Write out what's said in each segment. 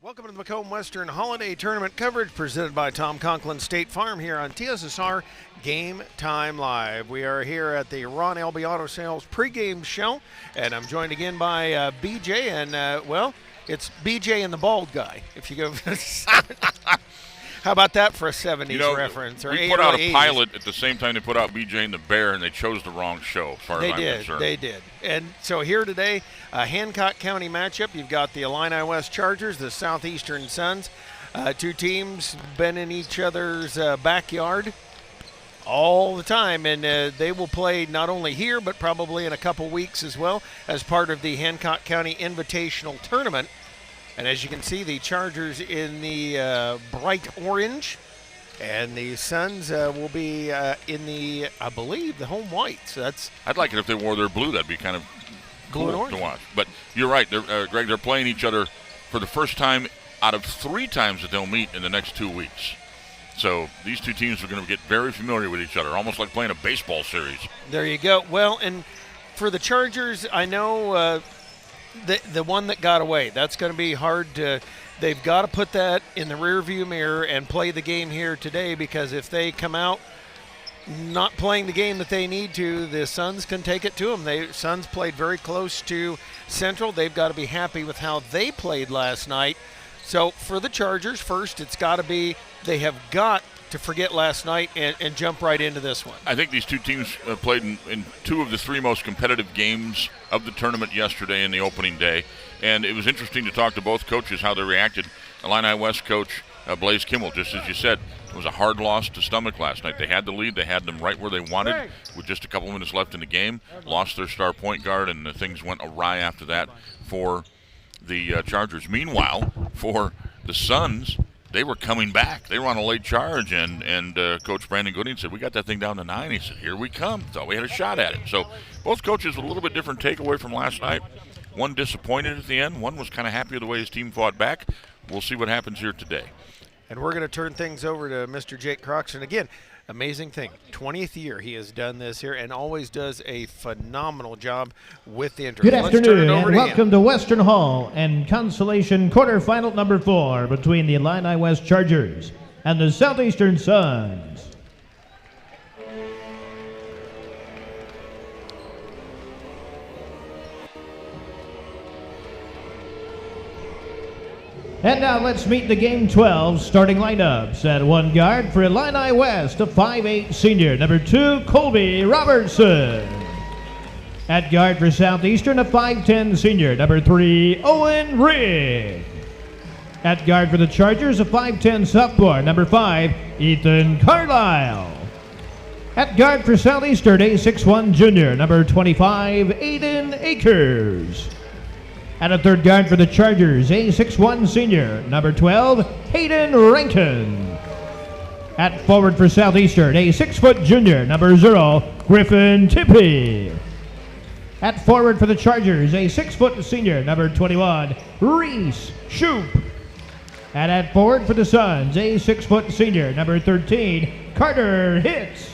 Welcome to the Macomb-Western Holiday Tournament coverage presented by Tom Conklin State Farm here on TSSR Game Time Live. We are here at the Ron Elby Auto Sales pregame show, and I'm joined again by BJ, and well, it's BJ and the bald guy. If you go, how about that for a 70s reference? Or we put out a pilot at the same time they put out BJ and the Bear, and they chose the wrong show, as far as I'm concerned. They did. And so here today, a Hancock County matchup. You've got the Illini West Chargers, the Southeastern Suns. Two teams been in each other's backyard all the time, and they will play not only here but probably in a couple weeks as well as part of the Hancock County Invitational Tournament. And as you can see, the Chargers in the bright orange, and the Suns will be in the, I believe, the home white. So that's. I'd like it if they wore their blue. That'd be kind of blue cool to watch. But you're right, Greg. They're playing each other for the first time out of 3 times that they'll meet in the next 2 weeks. So these two teams are going to get very familiar with each other, almost like playing a baseball series. There you go. Well, and for the Chargers, I know. The one that got away, that's going to be hard to – they've got to put that in the rearview mirror and play the game here today, because if they come out not playing the game that they need to, the Suns can take it to them. The Suns played very close to Central. They've got to be happy with how they played last night. So for the Chargers, first, it's got to be – they have got to forget last night and jump right into this one. I think these two teams played in 2 of the 3 most competitive games of the tournament yesterday in the opening day, and it was interesting to talk to both coaches how they reacted. Illini West coach Blaze Kimmel, just as you said, it was a hard loss to stomach last night. They had the lead. They had them right where they wanted with just a couple minutes left in the game, lost their star point guard, and things went awry after that for the Chargers. Meanwhile, for the Suns, they were coming back. They were on a late charge, and Coach Brandon Gooding said, we got that thing down to 9. He said, here we come. Thought we had a shot at it. So both coaches with a little bit different takeaway from last night. One disappointed at the end. One was kind of happy with the way his team fought back. We'll see what happens here today. And we're going to turn things over to Mr. Jake Croxton. Again, amazing thing. 20th year he has done this here and always does a phenomenal job with the intro. Good afternoon and welcome to Western Hall and Consolation quarterfinal number 4 between the Illini West Chargers and the Southeastern Suns. And now let's meet the Game 12 starting lineups. At 1 guard for Illini West, a 5'8 senior, number 2, Colby Robertson. At guard for Southeastern, a 5'10 senior, number 3, Owen Rigg. At guard for the Chargers, a 5'10 sophomore, number 5, Ethan Carlisle. At guard for Southeastern, a 6'1 junior, number 25, Aiden Akers. At a 3rd guard for the Chargers, a 6'1 senior, number 12, Hayden Rankin. At forward for Southeastern, a 6' junior, number 0, Griffin Tippy. At forward for the Chargers, a 6' senior, number 21, Reese Shoup. And at forward for the Suns, a 6' senior, number 13, Carter Hitz.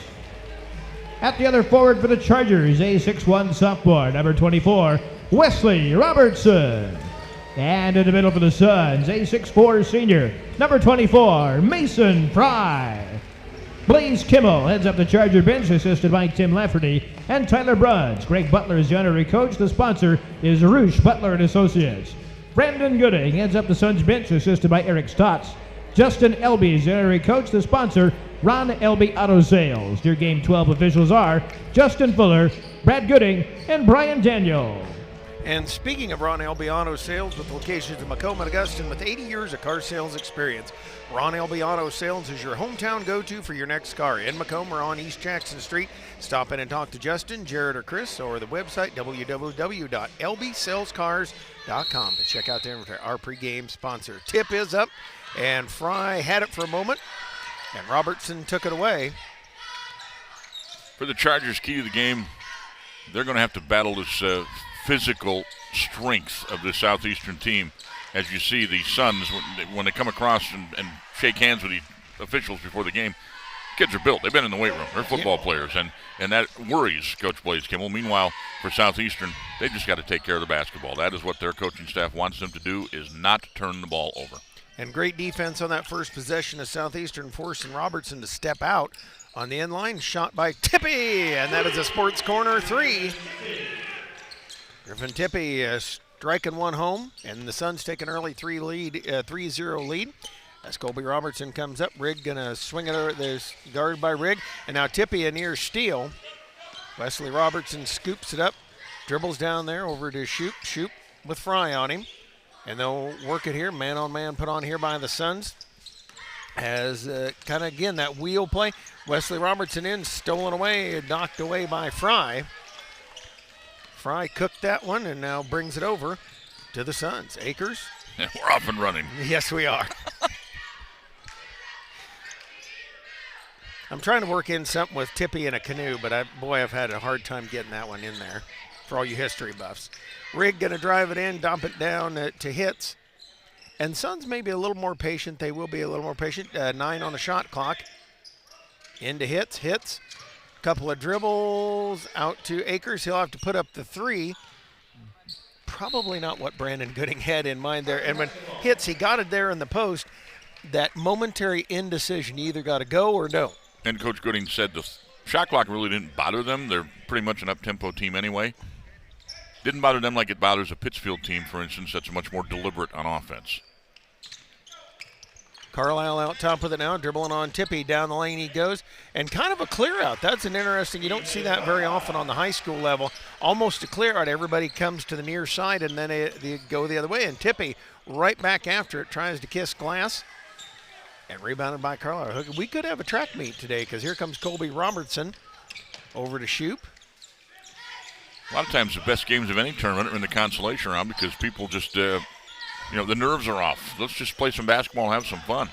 At the other forward for the Chargers, a 6'1 sophomore, number 24, Wesley Robertson. And in the middle for the Suns, a 6'4 senior, number 24, Mason Fry. Blaze Kimmel heads up the Charger bench, assisted by Tim Lafferty and Tyler Bruns. Greg Butler is the honorary coach. The sponsor is Roosh Butler and Associates. Brandon Gooding heads up the Suns bench, assisted by Eric Stotts. Justin Elby is the honorary coach. The sponsor, Ron Elby Auto Sales. Your Game 12 officials are Justin Fuller, Brad Gooding, and Brian Daniel. And speaking of Ron Elby Auto Sales, with locations in Macomb and Augustin with 80 years of car sales experience, Ron Elby Auto Sales is your hometown go-to for your next car. In Macomb or on East Jackson Street, stop in and talk to Justin, Jared, or Chris, or the website www.lbsalescars.com to check out our pregame sponsor. Tip is up, and Fry had it for a moment, and Robertson took it away. For the Chargers, key to the game, they're going to have to battle this physical strength of the Southeastern team. As you see, the Suns, when they come across and shake hands with the officials before the game, Kids are built. They've been in the weight room. They're football players, and that worries Coach Blaze Kimmel. Meanwhile, for Southeastern, they just got to take care of the basketball. That is what their coaching staff wants them to do, is not turn the ball over. And great defense on that first possession of Southeastern, forcing Robertson to step out on the end line. Shot by Tippy, and that is a sports corner 3. Griffin Tippy striking one home, and the Suns take an early 3-0 lead. As Colby Robertson comes up, Rigg gonna swing it over. There's guarded by Rigg, and now Tippy a near steal. Wesley Robertson scoops it up, dribbles down there over to Shoop with Fry on him. And they'll work it here, man-on-man put on here by the Suns. As kind of, again, that wheel play. Wesley Robertson in, stolen away, knocked away by Fry. Fry cooked that one and now brings it over to the Suns. Akers. Yeah, we're off and running. Yes, we are. I'm trying to work in something with Tippy in a canoe, but I've had a hard time getting that one in there for all you history buffs. Rigg going to drive it in, dump it down to Hits. And Suns may be a little more patient. They will be a little more patient. 9 on the shot clock. Into Hits. Couple of dribbles out to Akers. He'll have to put up the 3. Probably not what Brandon Gooding had in mind there. And when Hits, he got it there in the post. That momentary indecision, you either got to go or no. And Coach Gooding said the shot clock really didn't bother them. They're pretty much an up-tempo team anyway. Didn't bother them like it bothers a Pittsfield team, for instance, that's much more deliberate on offense. Carlisle out top with it now, dribbling on Tippy. Down the lane he goes, and kind of a clear out. That's an interesting, you don't see that very often on the high school level. Almost a clear out. Everybody comes to the near side, and then they go the other way. And Tippy right back after it, tries to kiss glass. And rebounded by Carlisle. We could have a track meet today because here comes Colby Robertson over to Shoop. A lot of times the best games of any tournament are in the consolation round because people just, the nerves are off. Let's just play some basketball and have some fun.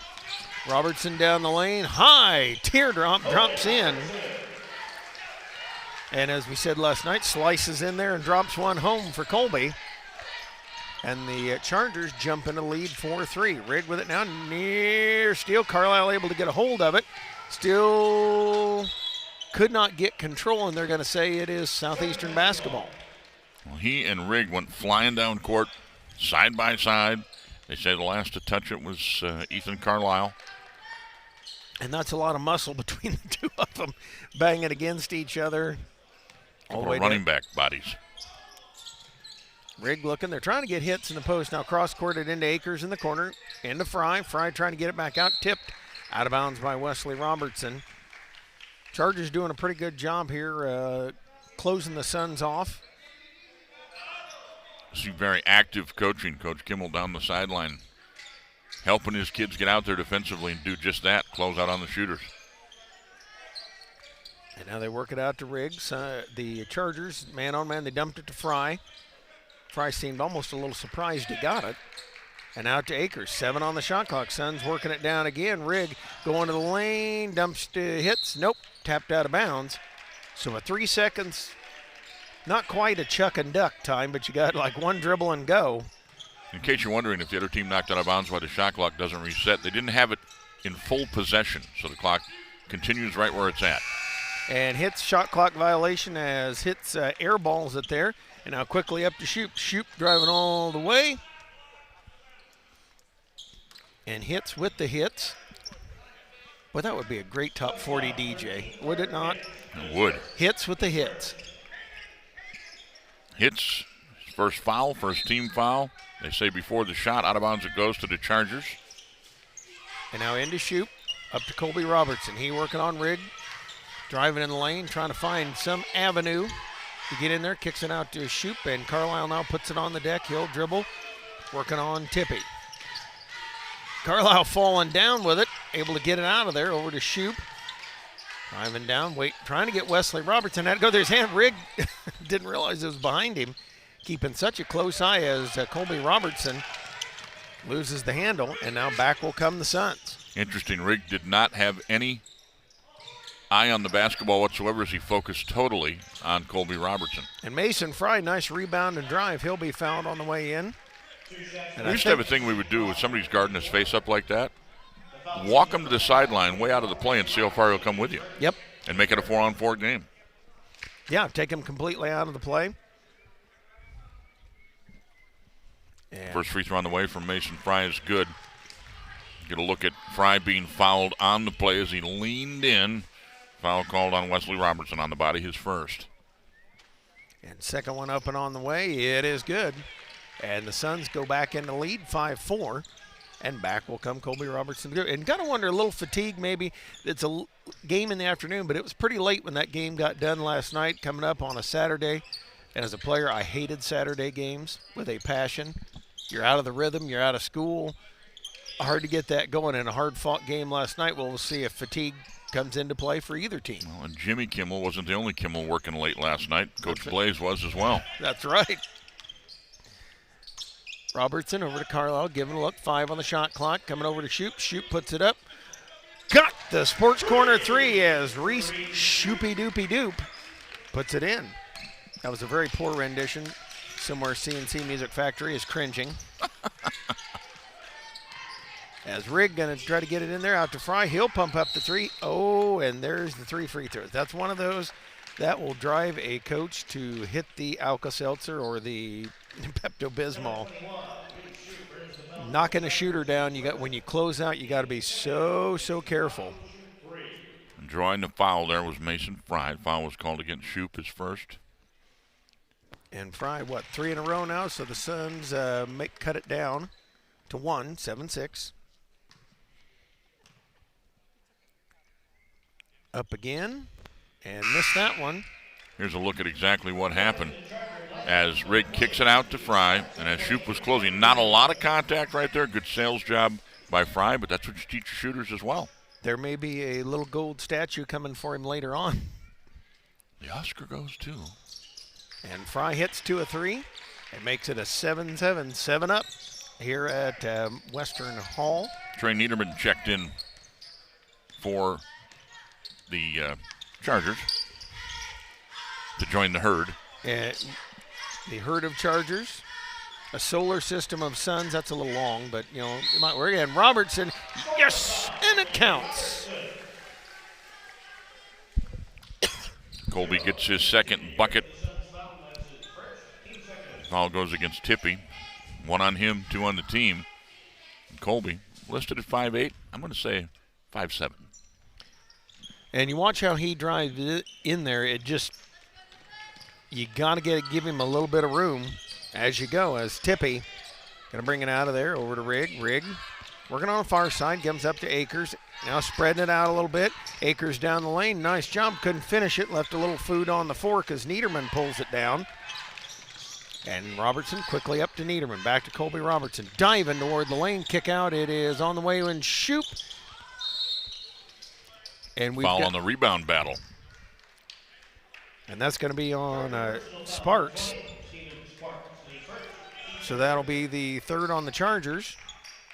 Robertson down the lane. High teardrop drops in. And as we said last night, slices in there and drops one home for Colby. And the Chargers jump in the lead 4-3. Rigg with it now, near steal. Carlisle able to get a hold of it. Still could not get control, and they're going to say it is Southeastern basketball. Well, he and Rigg went flying down court, side by side. They say the last to touch it was Ethan Carlisle. And that's a lot of muscle between the two of them, banging against each other. All the way running back bodies. Rigg looking. They're trying to get Hits in the post. Now cross-courted into Akers in the corner. Into Fry. Fry trying to get it back out. Tipped out of bounds by Wesley Robertson. Chargers doing a pretty good job here closing the Suns off. See very active coaching. Coach Kimmel down the sideline helping his kids get out there defensively and do just that, close out on the shooters. And now they work it out to Riggs. The Chargers, man-on-man, they dumped it to Fry. Fry seemed almost a little surprised he got it. And out to Akers, 7 on the shot clock. Suns working it down again. Rigg going to the lane, dumps to Hits. Nope, tapped out of bounds. So a 3 seconds, not quite a chuck and duck time, but you got like one dribble and go. In case you're wondering if the other team knocked out of bounds why the shot clock doesn't reset, they didn't have it in full possession, so the clock continues right where it's at. And Hits shot clock violation as Hits airballs it there. And now quickly up to Shoop. Shoop driving all the way. And Hits with the hits. Well, that would be a great top 40 DJ, would it not? It would. Hits with the hits. Hits, first foul, first team foul. They say before the shot, out of bounds it goes to the Chargers. And now into Shoop, up to Colby Robertson. He working on Rigg, driving in the lane, trying to find some avenue to get in there. Kicks it out to Shoop, and Carlisle now puts it on the deck. He'll dribble, working on Tippy. Carlisle falling down with it, able to get it out of there, over to Shoop. Driving down, trying to get Wesley Robertson. Had to go there, his hand. Rigg didn't realize it was behind him. Keeping such a close eye as Colby Robertson loses the handle, and now back will come the Suns. Interesting, Rigg did not have any eye on the basketball whatsoever as he focused totally on Colby Robertson. And Mason Fry, nice rebound and drive. He'll be fouled on the way in. And we used to have a thing we would do when somebody's guarding his face up like that. walk him to the sideline way out of the play and see how far he'll come with you. Yep. And make it a 4-on-4 game. Yeah, take him completely out of the play. And First free throw on the way from Mason Fry is good. Get a look at Fry being fouled on the play as he leaned in. Foul called on Wesley Robertson on the body, his first. And second one up and on the way. It is good. And the Suns go back in the lead, 5-4. And back will come Colby Robertson. And got to wonder, a little fatigue maybe. It's a game in the afternoon, but it was pretty late when that game got done last night, coming up on a Saturday. And as a player, I hated Saturday games with a passion. You're out of the rhythm. You're out of school. Hard to get that going in a hard-fought game last night. Well, we'll see if fatigue comes into play for either team. Well, and Jimmy Kimmel wasn't the only Kimmel working late last night. Coach Blaze was as well. That's right. Robertson over to Carlisle, giving a look. 5 on the shot clock. Coming over to Shoop. Shoop puts it up. Got the sports corner 3 as Reese Shoopy-doopy-doop puts it in. That was a very poor rendition. Somewhere CNC Music Factory is cringing. As Rigg going to try to get it in there, out to Fry. He'll pump up the 3. Oh, and there's the 3 free throws. That's one of those that will drive a coach to hit the Alka-Seltzer or the Pepto-Bismol. Knocking a shooter down, when you close out, you got to be so careful. And drawing the foul there was Mason Fry. Foul was called against Shoop, his first. And Fry, 3 in a row now, so the Suns cut it down to 1, 7-6. Up again, and missed that one. Here's a look at exactly what happened as Rigg kicks it out to Fry, and as Shoop was closing. Not a lot of contact right there. Good sales job by Fry, but that's what you teach your shooters as well. There may be a little gold statue coming for him later on. The Oscar goes too. And Fry hits 2 of 3. It makes it a 7-7, 7 up here at Western Hall. Trey Niederman checked in for the Chargers to join the herd. The herd of Chargers, a solar system of suns. That's a little long, but it might work. And Robertson, yes, and it counts. Colby gets his second bucket. Foul goes against Tippy. 1 on him, 2 on the team. And Colby listed at 5'8". I'm going to say 5'7". And you watch how he drives it in there. It just, you got to give him a little bit of room as you go. As Tippy going to bring it out of there over to Rigg. Rigg working on the far side, comes up to Akers. Now spreading it out a little bit. Akers down the lane. Nice job. Couldn't finish it. Left a little food on the fork as Niederman pulls it down. And Robertson quickly up to Niederman. Back to Colby Robertson. Diving toward the lane. Kick out. It is on the way in Shoop. And we've foul got, on the rebound battle. And that's going to be on Sparks. So that'll be the 3rd on the Chargers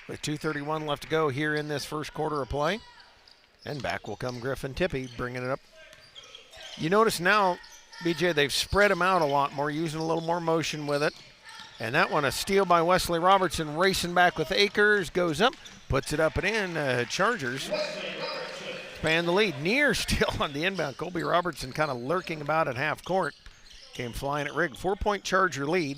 with 2:31 left to go here in this first quarter of play. And back will come Griffin Tippy bringing it up. You notice now, BJ, they've spread them out a lot more, using a little more motion with it. And that one, a steal by Wesley Robertson, racing back with Akers, goes up, puts it up and in. Chargers expand the lead. Near still on the inbound. Colby Robertson kind of lurking about at half court. Came flying at Rigg. 4-point Charger lead.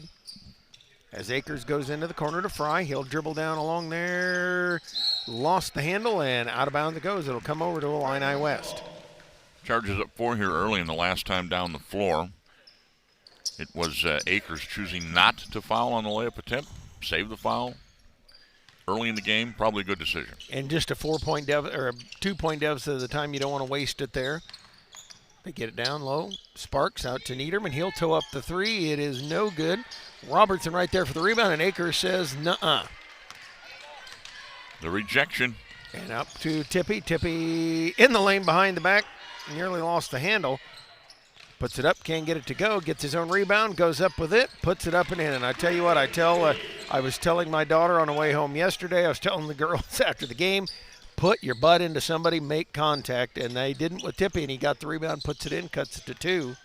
As Akers goes into the corner to Fry, he'll dribble down along there. Lost the handle, and out of bounds it goes. It'll come over to Illini West. Chargers up 4 here early in the last time down the floor. It was Akers choosing not to foul on the layup attempt. Save the foul early in the game. Probably a good decision. And just a 4-point or a 2-point deficit at the time. You don't want to waste it there. They get it down low. Sparks out to Niederman. He'll toe up the 3. It is no good. Robertson right there for the rebound, and Akers says nuh-uh. The rejection. And up to Tippy. Tippy in the lane behind the back. Nearly lost the handle. Puts it up, can't get it to go. Gets his own rebound, goes up with it, puts it up and in. And I tell you what, I was telling my daughter on the way home yesterday, I was telling the girls after the game, put your butt into somebody, make contact. And they didn't with Tippy, and he got the rebound, puts it in, cuts it to 2.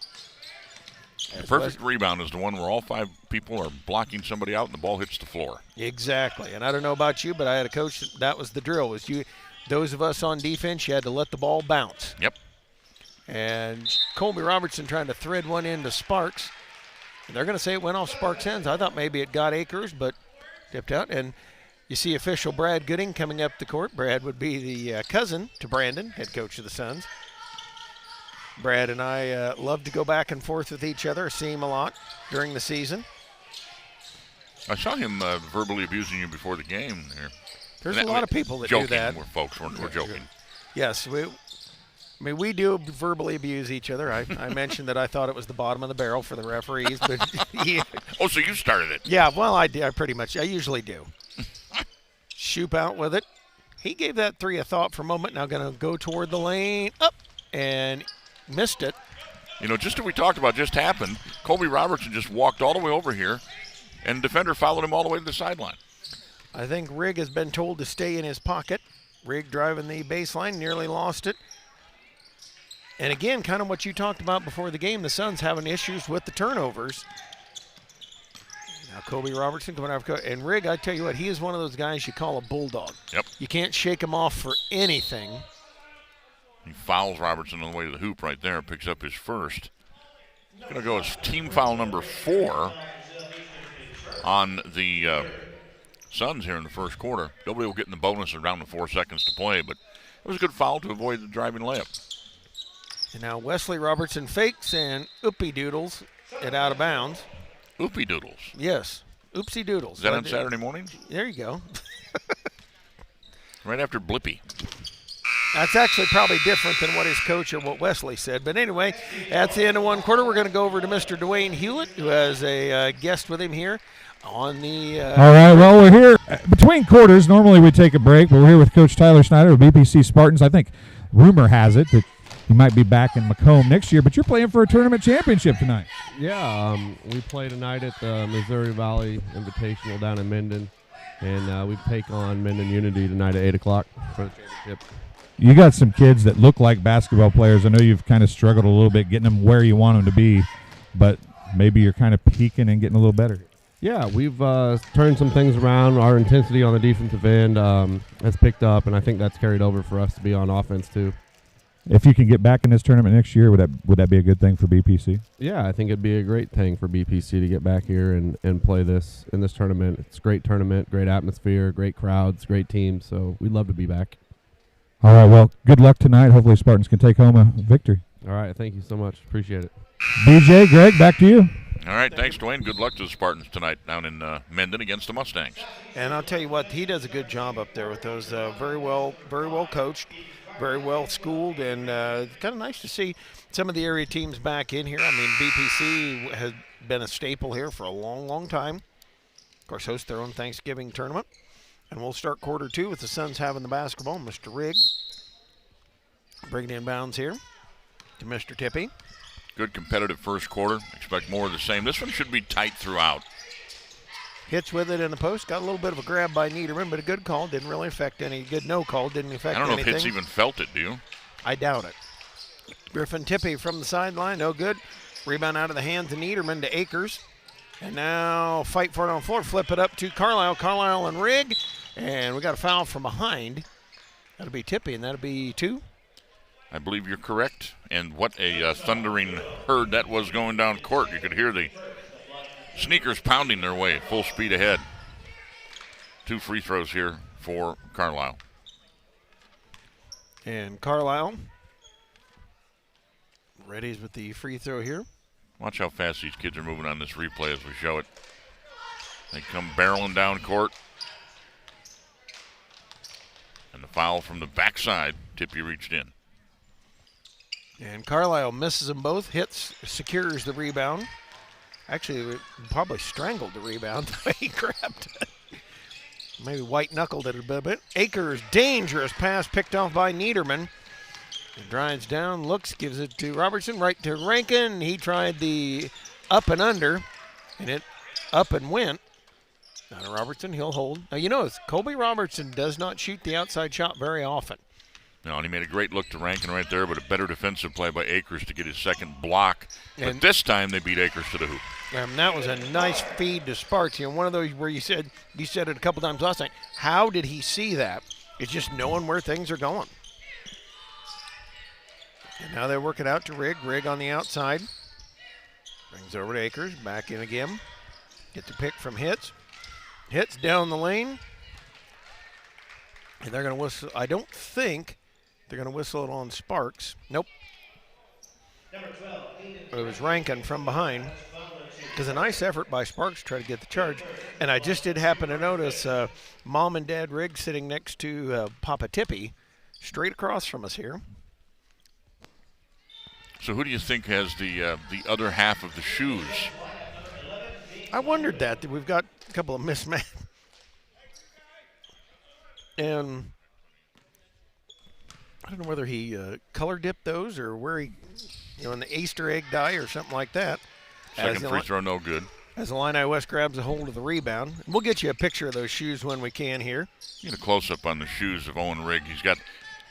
The perfect rebound is the one where all 5 people are blocking somebody out and the ball hits the floor. Exactly. And I don't know about you, but I had a coach that was the drill. Was you those of us on defense, you had to let the ball bounce. Yep. And Colby Robertson trying to thread one into Sparks. They're going to say it went off Sparks' hands. I thought maybe it got Akers, but tipped out. And you see official Brad Gooding coming up the court. Brad would be the cousin to Brandon, head coach of the Suns. Brad and I love to go back and forth with each other. I see him a lot during the season. I saw him verbally abusing you before the game there. There's a lot of people that do that. We're joking. Yes, we do verbally abuse each other. I mentioned that I thought it was the bottom of the barrel for the referees, but Oh, so you started it? Yeah, well, I usually do. Shoop out with it. He gave that three a thought for a moment. Now going to go toward the lane, up, and missed it. You know, just what we talked about just happened. Colby Robertson just walked all the way over here, and the defender followed him all the way to the sideline. I think Rigg has been told to stay in his pocket. Rigg driving the baseline, nearly lost it. And again, kind of what you talked about before the game, the Suns having issues with the turnovers. Now Colby Robertson coming out. And Rigg, I tell you what, he is one of those guys you call a bulldog. Yep. You can't shake him off for anything. He fouls Robertson on the way to the hoop right there, picks up his first. He's going to go as team foul number 4 on the Suns here in the first quarter. Nobody will get in the bonus around the 4 seconds to play, but it was a good foul to avoid the driving layup. And now Wesley Robertson fakes and oopie doodles it out of bounds. Oopie doodles? Yes, oopsie doodles. Is that on Saturday morning? There you go. Right after Blippy. That's actually probably different than what his coach or what Wesley said. But anyway, that's the end of one quarter. We're going to go over to Mr. Dwayne Hewlett, who has a guest with him here on the All right, well, we're here between quarters. Normally we take a break, but we're here with Coach Tyler Schneider of BPC Spartans. I think rumor has it that he might be back in Macomb next year, but you're playing for a tournament championship tonight. Yeah, we play tonight at the Missouri Valley Invitational down in Minden, and we take on Minden Unity tonight at 8 o'clock for the championship. You got some kids that look like basketball players. I know you've kind of struggled a little bit getting them where you want them to be, but maybe you're kind of peaking and getting a little better. Yeah, we've turned some things around. Our intensity on the defensive end has picked up, and I think that's carried over for us to be on offense too. If you can get back in this tournament next year, would that be a good thing for BPC? Yeah, I think it'd be a great thing for BPC to get back here and play this in this tournament. It's a great tournament, great atmosphere, great crowds, great teams, so we'd love to be back. All right, well, good luck tonight. Hopefully Spartans can take home a victory. All right, thank you so much. Appreciate it. BJ, Greg, back to you. All right, thanks, Dwayne. Good luck to the Spartans tonight down in Minden against the Mustangs. And I'll tell you what, he does a good job up there with those very well coached, very well schooled, and kind of nice to see some of the area teams back in here. I mean, BPC has been a staple here for a long, long time. Of course, host their own Thanksgiving tournament. And we'll start quarter 2 with the Suns having the basketball. Mr. Rigg bringing in bounds here to Mr. Tippy. Good competitive first quarter. Expect more of the same. This one should be tight throughout. Hits with it in the post. Got a little bit of a grab by Niederman, but a good call. Didn't really affect any. Good no call. Didn't affect anything. I don't know if Hits even felt it, do you? I doubt it. Griffin Tippy from the sideline. No good. Rebound out of the hands of Niederman to Akers. And now fight for it on the floor. Flip it up to Carlisle. Carlisle and Rigg. And we got a foul from behind. That'll be Tippy, and that'll be 2. I believe you're correct. And what a thundering herd that was going down court. You could hear the sneakers pounding their way full speed ahead. 2 free throws here for Carlisle. And Carlisle readies with the free throw here. Watch how fast these kids are moving on this replay as we show it. They come barreling down court. And the foul from the backside. Tippy reached in. And Carlisle misses them both. Hits, secures the rebound. Actually, probably strangled the rebound the way he grabbed it. Maybe white-knuckled it a bit. Akers, dangerous pass picked off by Niederman. He drives down, looks, gives it to Robertson, right to Rankin. He tried the up and under, and it up and went. Now to Robertson, he'll hold. Now, you notice, Colby Robertson does not shoot the outside shot very often. No, and he made a great look to Rankin right there, but a better defensive play by Akers to get his second block. And but this time they beat Akers to the hoop. That was a nice feed to Sparks. You know, one of those where you said it a couple times last night. How did he see that? It's just knowing where things are going. And now they work it out to Rigg. Rigg on the outside. Brings over to Akers. Back in again. Get the pick from Hitz. Hitz down the lane. And they're going to whistle. I don't think they're going to whistle it on Sparks. Nope. But it was Rankin from behind. Because a nice effort by Sparks to try to get the charge. And I just did happen to notice Mom and Dad Rigg sitting next to Papa Tippy, straight across from us here. So who do you think has the other half of the shoes? I wondered that. We've got a couple of mismatched. And I don't know whether he color dipped those or where he, in the Easter egg dye or something like that. Second free throw, no good. As Illini West grabs a hold of the rebound. We'll get you a picture of those shoes when we can here. Get a close-up on the shoes of Owen Rigg. He's got,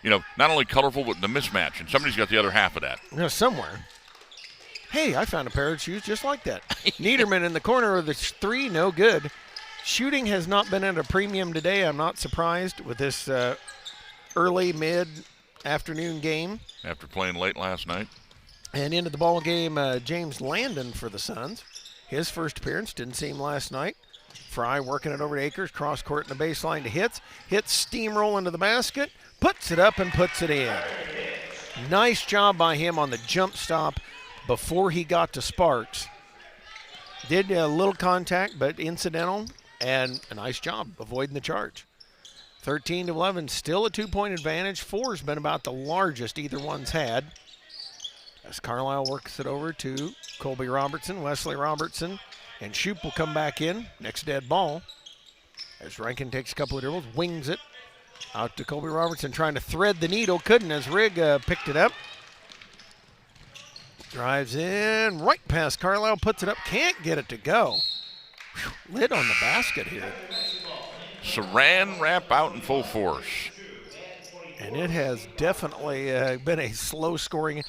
not only colorful, but the mismatch. And somebody's got the other half of that. Somewhere. Hey, I found a pair of shoes just like that. Niederman in the corner of the three, no good. Shooting has not been at a premium today. I'm not surprised with this early, mid-afternoon game. After playing late last night. And into the ball game, James Landon for the Suns. His first appearance didn't seem last night. Fry working it over to Akers, cross court in the baseline to Hitz. Hitz steamroll into the basket, puts it up and puts it in. Nice job by him on the jump stop before he got to Sparks. Did a little contact, but incidental, and a nice job avoiding the charge. 13-11, still a 2-point advantage. 4's been about the largest either one's had. As Carlisle works it over to Colby Robertson, Wesley Robertson, and Shoup will come back in. Next dead ball. As Rankin takes a couple of dribbles, wings it out to Colby Robertson, trying to thread the needle. Couldn't as Rigg picked it up. Drives in, right past Carlisle, puts it up, can't get it to go. Whew, lid on the basket here. Saran wrap out in full force. And it has definitely been a slow scoring.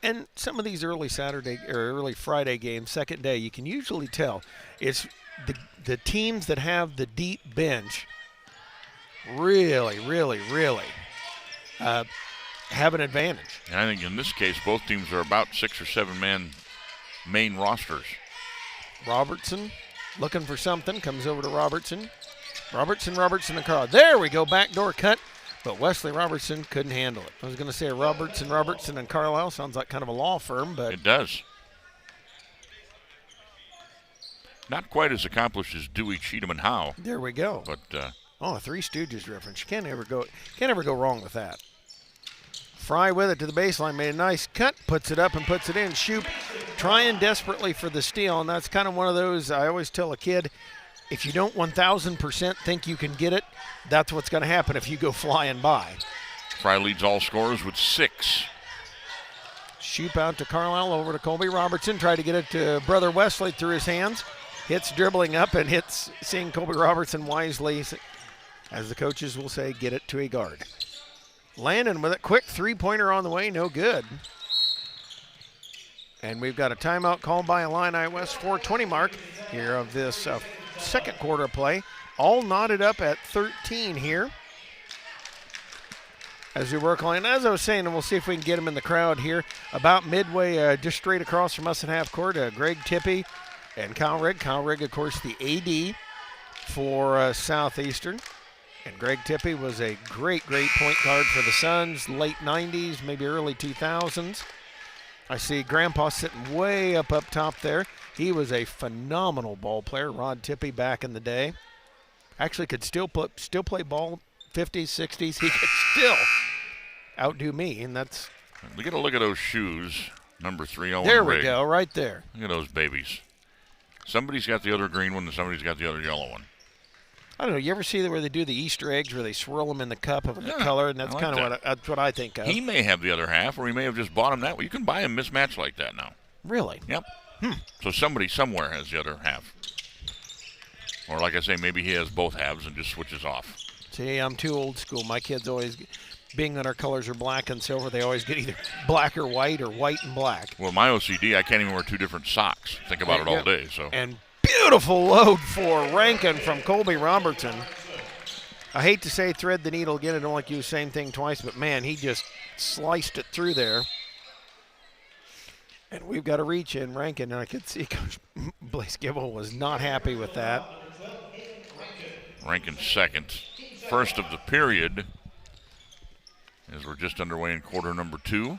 And some of these early Saturday or early Friday games, second day, you can usually tell it's the teams that have the deep bench really have an advantage. And I think in this case, both teams are about 6 or 7 man main rosters. Robertson looking for something, comes over to Robertson. Robertson and Carl. There we go, backdoor cut. But Wesley Robertson couldn't handle it. I was going to say Robertson and Carlisle sounds like kind of a law firm, but it does. Not quite as accomplished as Dewey, Cheatham, and Howe. There we go. But a Three Stooges reference. You can't ever go wrong with that. Fry with it to the baseline, made a nice cut, puts it up and puts it in. Shoup trying desperately for the steal, and that's kind of one of those I always tell a kid, if you don't 1,000% think you can get it, that's what's going to happen if you go flying by. Fry leads all scorers with 6. Shoup out to Carlisle, over to Colby Robertson, try to get it to brother Wesley through his hands. Hitz dribbling up and hits, seeing Colby Robertson wisely, as the coaches will say, get it to a guard. Landon with a quick three-pointer on the way, no good. And we've got a timeout called by Illini West, 4:20 mark here of this second quarter play. All knotted up at 13 here. As we work on, and as I was saying, and we'll see if we can get him in the crowd here, about midway, just straight across from us in half court, Greg Tippy and Kyle Rigg. Kyle Rigg, of course, the AD for Southeastern. And Greg Tippy was a great point guard for the Suns, late 90s, maybe early 2000s. I see Grandpa sitting way up top there. He was a phenomenal ball player. Rod Tippy back in the day. Actually could still play ball 50s, 60s. He could still outdo me, and that's... We get a look at those shoes, number 3, Owen There we Rigg. go, right there. Look at those babies. Somebody's got the other green one and somebody's got the other yellow one. I don't know. You ever see where they do the Easter eggs, where they swirl them in the cup of the color, and that's kind of that's what I think of. He may have the other half, or he may have just bought them that way. You can buy a mismatch like that now. Really? Yep. So somebody somewhere has the other half. Or like I say, maybe he has both halves and just switches off. See, I'm too old school. My kids always, being that our colors are black and silver, they always get either black or white and black. Well, my OCD, I can't even wear 2 different socks. Think about it all day. So. And beautiful load for Rankin from Colby Robertson. I hate to say thread the needle again. I don't like to use the same thing twice, but man, he just sliced it through there. And we've got a reach in Rankin, and I could see Coach Blaze Gibble was not happy with that. Rankin second. First of the period, as we're just underway in quarter number 2.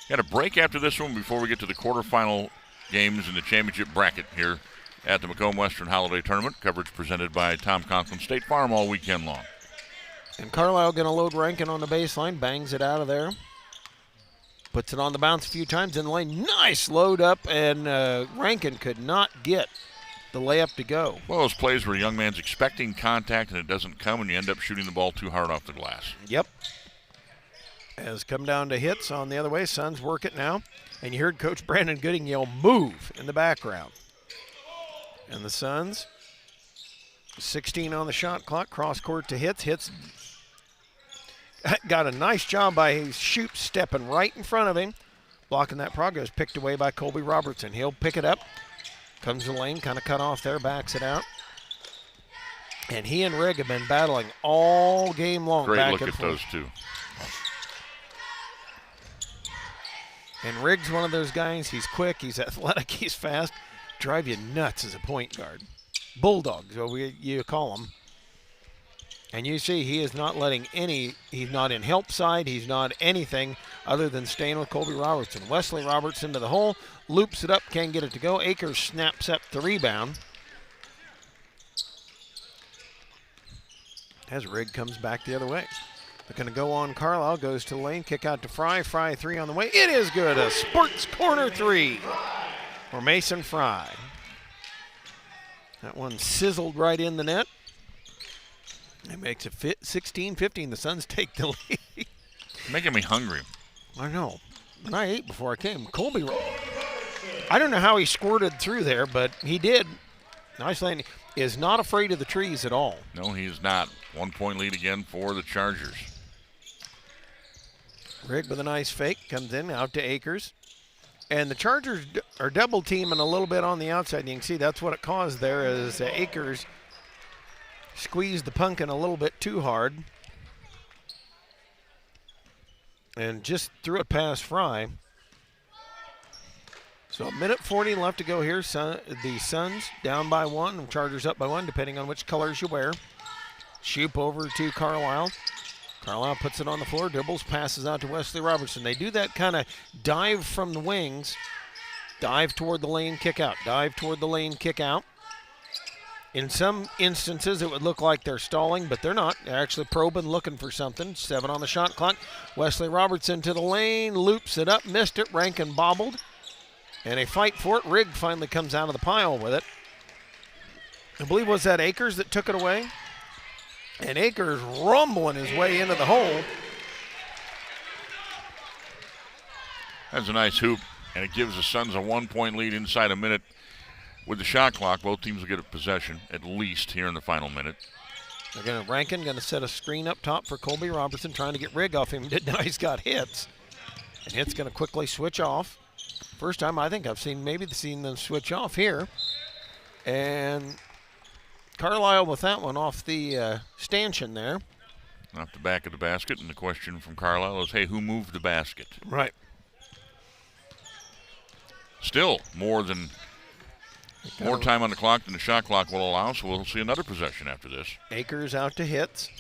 Got a break after this one before we get to the quarterfinal games in the championship bracket here at the Macomb-Western Holiday Tournament. Coverage presented by Tom Conklin State Farm all weekend long. And Carlisle going to load Rankin on the baseline, bangs it out of there. Puts it on the bounce a few times in the lane. Nice load up, and Rankin could not get the layup to go. One of those plays where a young man's expecting contact and it doesn't come, and you end up shooting the ball too hard off the glass. Yep. Has come down to hits on the other way. Suns work it now. And you heard Coach Brandon Gooding yell, "Move," in the background. And the Suns, 16 on the shot clock, cross court to hits. Hits got a nice job by his shoot stepping right in front of him, blocking that progress. Picked away by Colby Robertson. He'll pick it up. Comes to the lane, kind of cut off there, backs it out. And he and Rigg have been battling all game long. Great back look and at forth. those two. And Rigg's one of those guys. He's quick, he's athletic, he's fast. Drive you nuts as a point guard. Bulldog, so you call him. And you see he is not letting he's not in help side, he's not anything other than staying with Colby Robertson. Wesley Robertson to the hole, loops it up, can't get it to go. Akers snaps up the rebound. As Rigg comes back the other way. They're going to go on Carlisle, goes to the lane, kick out to Fry. Fry 3 on the way. It is good. A sports corner 3 for Mason Fry. That one sizzled right in the net. It makes it 16-15. The Suns take the lead. Making me hungry. I know. And I ate before I came. Colby, I don't know how he squirted through there, but he did. Nice landing. Is not afraid of the trees at all. No, he is not. 1 point lead again for the Chargers. Rigg with a nice fake, comes in, out to Akers. And the Chargers are double teaming a little bit on the outside. You can see that's what it caused there is Akers squeezed the pumpkin a little bit too hard. And just threw it past Fry. So a minute 40 left to go here. The Suns down by 1, and Chargers up by 1, depending on which colors you wear. Shoop over to Carlisle. Carlisle puts it on the floor, dribbles, passes out to Wesley Robertson. They do that kind of dive from the wings, dive toward the lane, kick out, dive toward the lane, kick out. In some instances, it would look like they're stalling, but they're not. They're actually probing, looking for something. 7 on the shot clock. Wesley Robertson to the lane, loops it up, missed it. Rankin bobbled. And a fight for it. Rigg finally comes out of the pile with it. I believe was that Akers that took it away. And Akers rumbling his way into the hole. That's a nice hoop, and it gives the Suns a 1 point lead inside a minute. With the shot clock, both teams will get a possession at least here in the final minute. They're Rankin going to set a screen up top for Colby Robertson, trying to get Rigg off him. Now he's got hits. And Hits going to quickly switch off. First time I think I've seen them switch off here. And Carlisle with that one off the stanchion there. Off the back of the basket, and the question from Carlisle is, hey, who moved the basket? Right. Still more time on the clock than the shot clock will allow, so we'll see another possession after this. Akers out to Hits.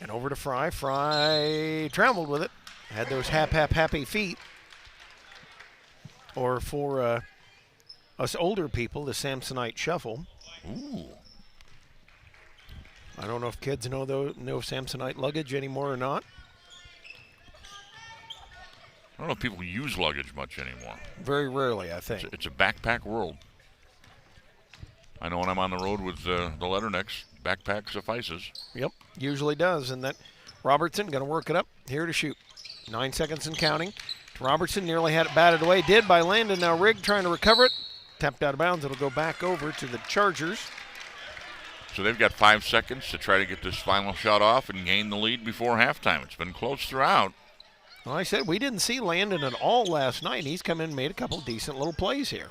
And over to Fry. Fry traveled with it. Had those happy feet. Or for us older people, the Samsonite shuffle. Ooh. I don't know if kids know Samsonite luggage anymore or not. I don't know if people use luggage much anymore. Very rarely, I think. It's a backpack world. I know when I'm on the road with the Leathernecks, backpack suffices. Yep, usually does. And that Robertson going to work it up here to shoot. 9 seconds and counting. Robertson nearly had it batted away. Did by Landon. Now Rigg trying to recover it. Tapped out of bounds. It'll go back over to the Chargers. So they've got 5 seconds to try to get this final shot off and gain the lead before halftime. It's been close throughout. Well, I said we didn't see Landon at all last night. He's come in and made a couple decent little plays here.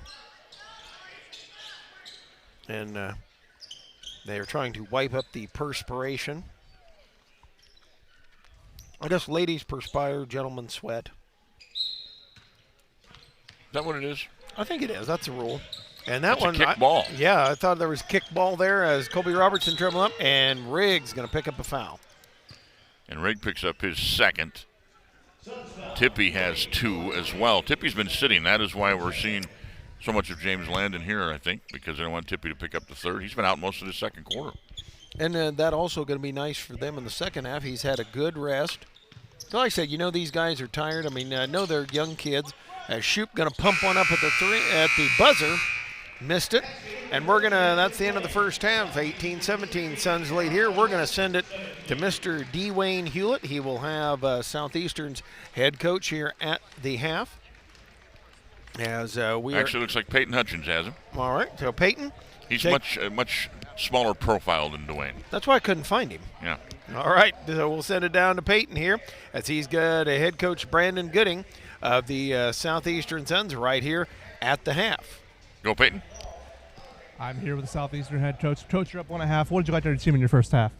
And They are trying to wipe up the perspiration. I guess ladies perspire, gentlemen sweat. Is that what it is? I think it is. That's a rule. And that That's one, a kick ball. Yeah, I thought there was kick ball there as Colby Robertson dribbled up, and Riggs going to pick up a foul. And Rigg picks up his second. Tippy has 2 as well. Tippy's been sitting. That is why we're seeing so much of James Landon here, I think, because they don't want Tippy to pick up the third. He's been out most of the second quarter. And that also going to be nice for them in the second half. He's had a good rest. So like I said, these guys are tired. I mean, I know they're young kids. Shoop going to pump one up at the buzzer. Missed it. And that's the end of the first half. 18-17 Suns lead here. We're going to send it to Mr. Dwayne Hewlett. He will have Southeastern's head coach here at the half. Actually, looks like Peyton Hutchins has him. All right, so Peyton. He's much smaller profile than Dwayne. That's why I couldn't find him. Yeah. All right, so we'll send it down to Peyton here as he's got a head coach, Brandon Gooding, of the Southeastern Suns right here at the half. Go, Peyton. I'm here with the Southeastern head coach. Coach, you're up 1.5. What did you like our team in your first half?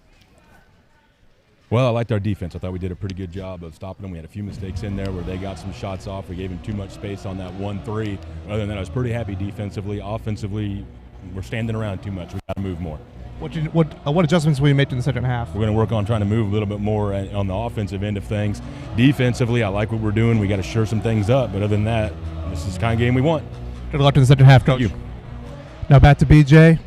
Well, I liked our defense. I thought we did a pretty good job of stopping them. We had a few mistakes in there where they got some shots off. We gave them too much space on that 1-3. Other than that, I was pretty happy defensively. Offensively, we're standing around too much. We got to move more. What adjustments will you make in the second half? We're going to work on trying to move a little bit more on the offensive end of things. Defensively, I like what we're doing. We got to shore some things up. But other than that, this is the kind of game we want. Good luck in the second half, Coach. Thank you. Now back to BJ.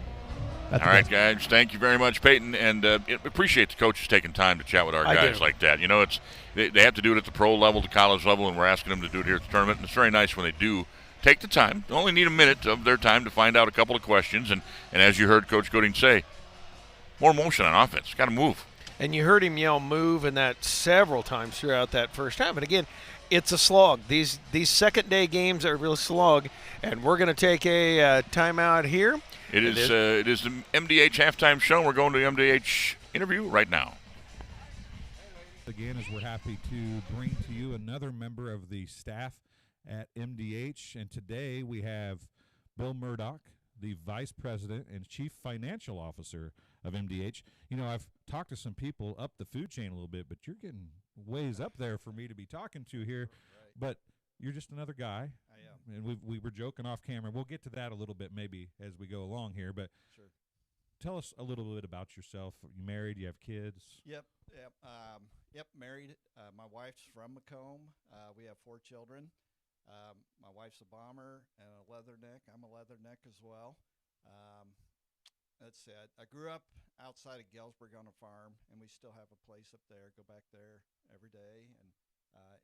All right, guys. Thank you very much, Peyton, and appreciate the coaches taking time to chat with our guys like that. It's they have to do it at the pro level, the college level, and we're asking them to do it here at the tournament. And it's very nice when they do take the time. They only need a minute of their time to find out a couple of questions. And as you heard Coach Gooding say, more motion on offense. Got to move. And you heard him yell "move" and that several times throughout that first half. And again, it's a slog. These second-day games are a real slog. And we're going to take a timeout here. It is the MDH halftime show. We're going to the MDH interview right now. Again, as we're happy to bring to you another member of the staff at MDH. And today we have Bill Murdoch, the Vice President and Chief Financial Officer of MDH. I've talked to some people up the food chain a little bit, but you're getting ways up there for me to be talking to here. Right. But you're just another guy. I am. And we were joking off camera. We'll get to that a little bit maybe as we go along here. But sure. Tell us a little bit about yourself. You married? You have kids? Yep. Married. My wife's from Macomb. We have 4 children. My wife's a bomber and a leatherneck. I'm a leatherneck as well. Let's see. I grew up outside of Galesburg on a farm, and we still have a place up there. Go back there every day and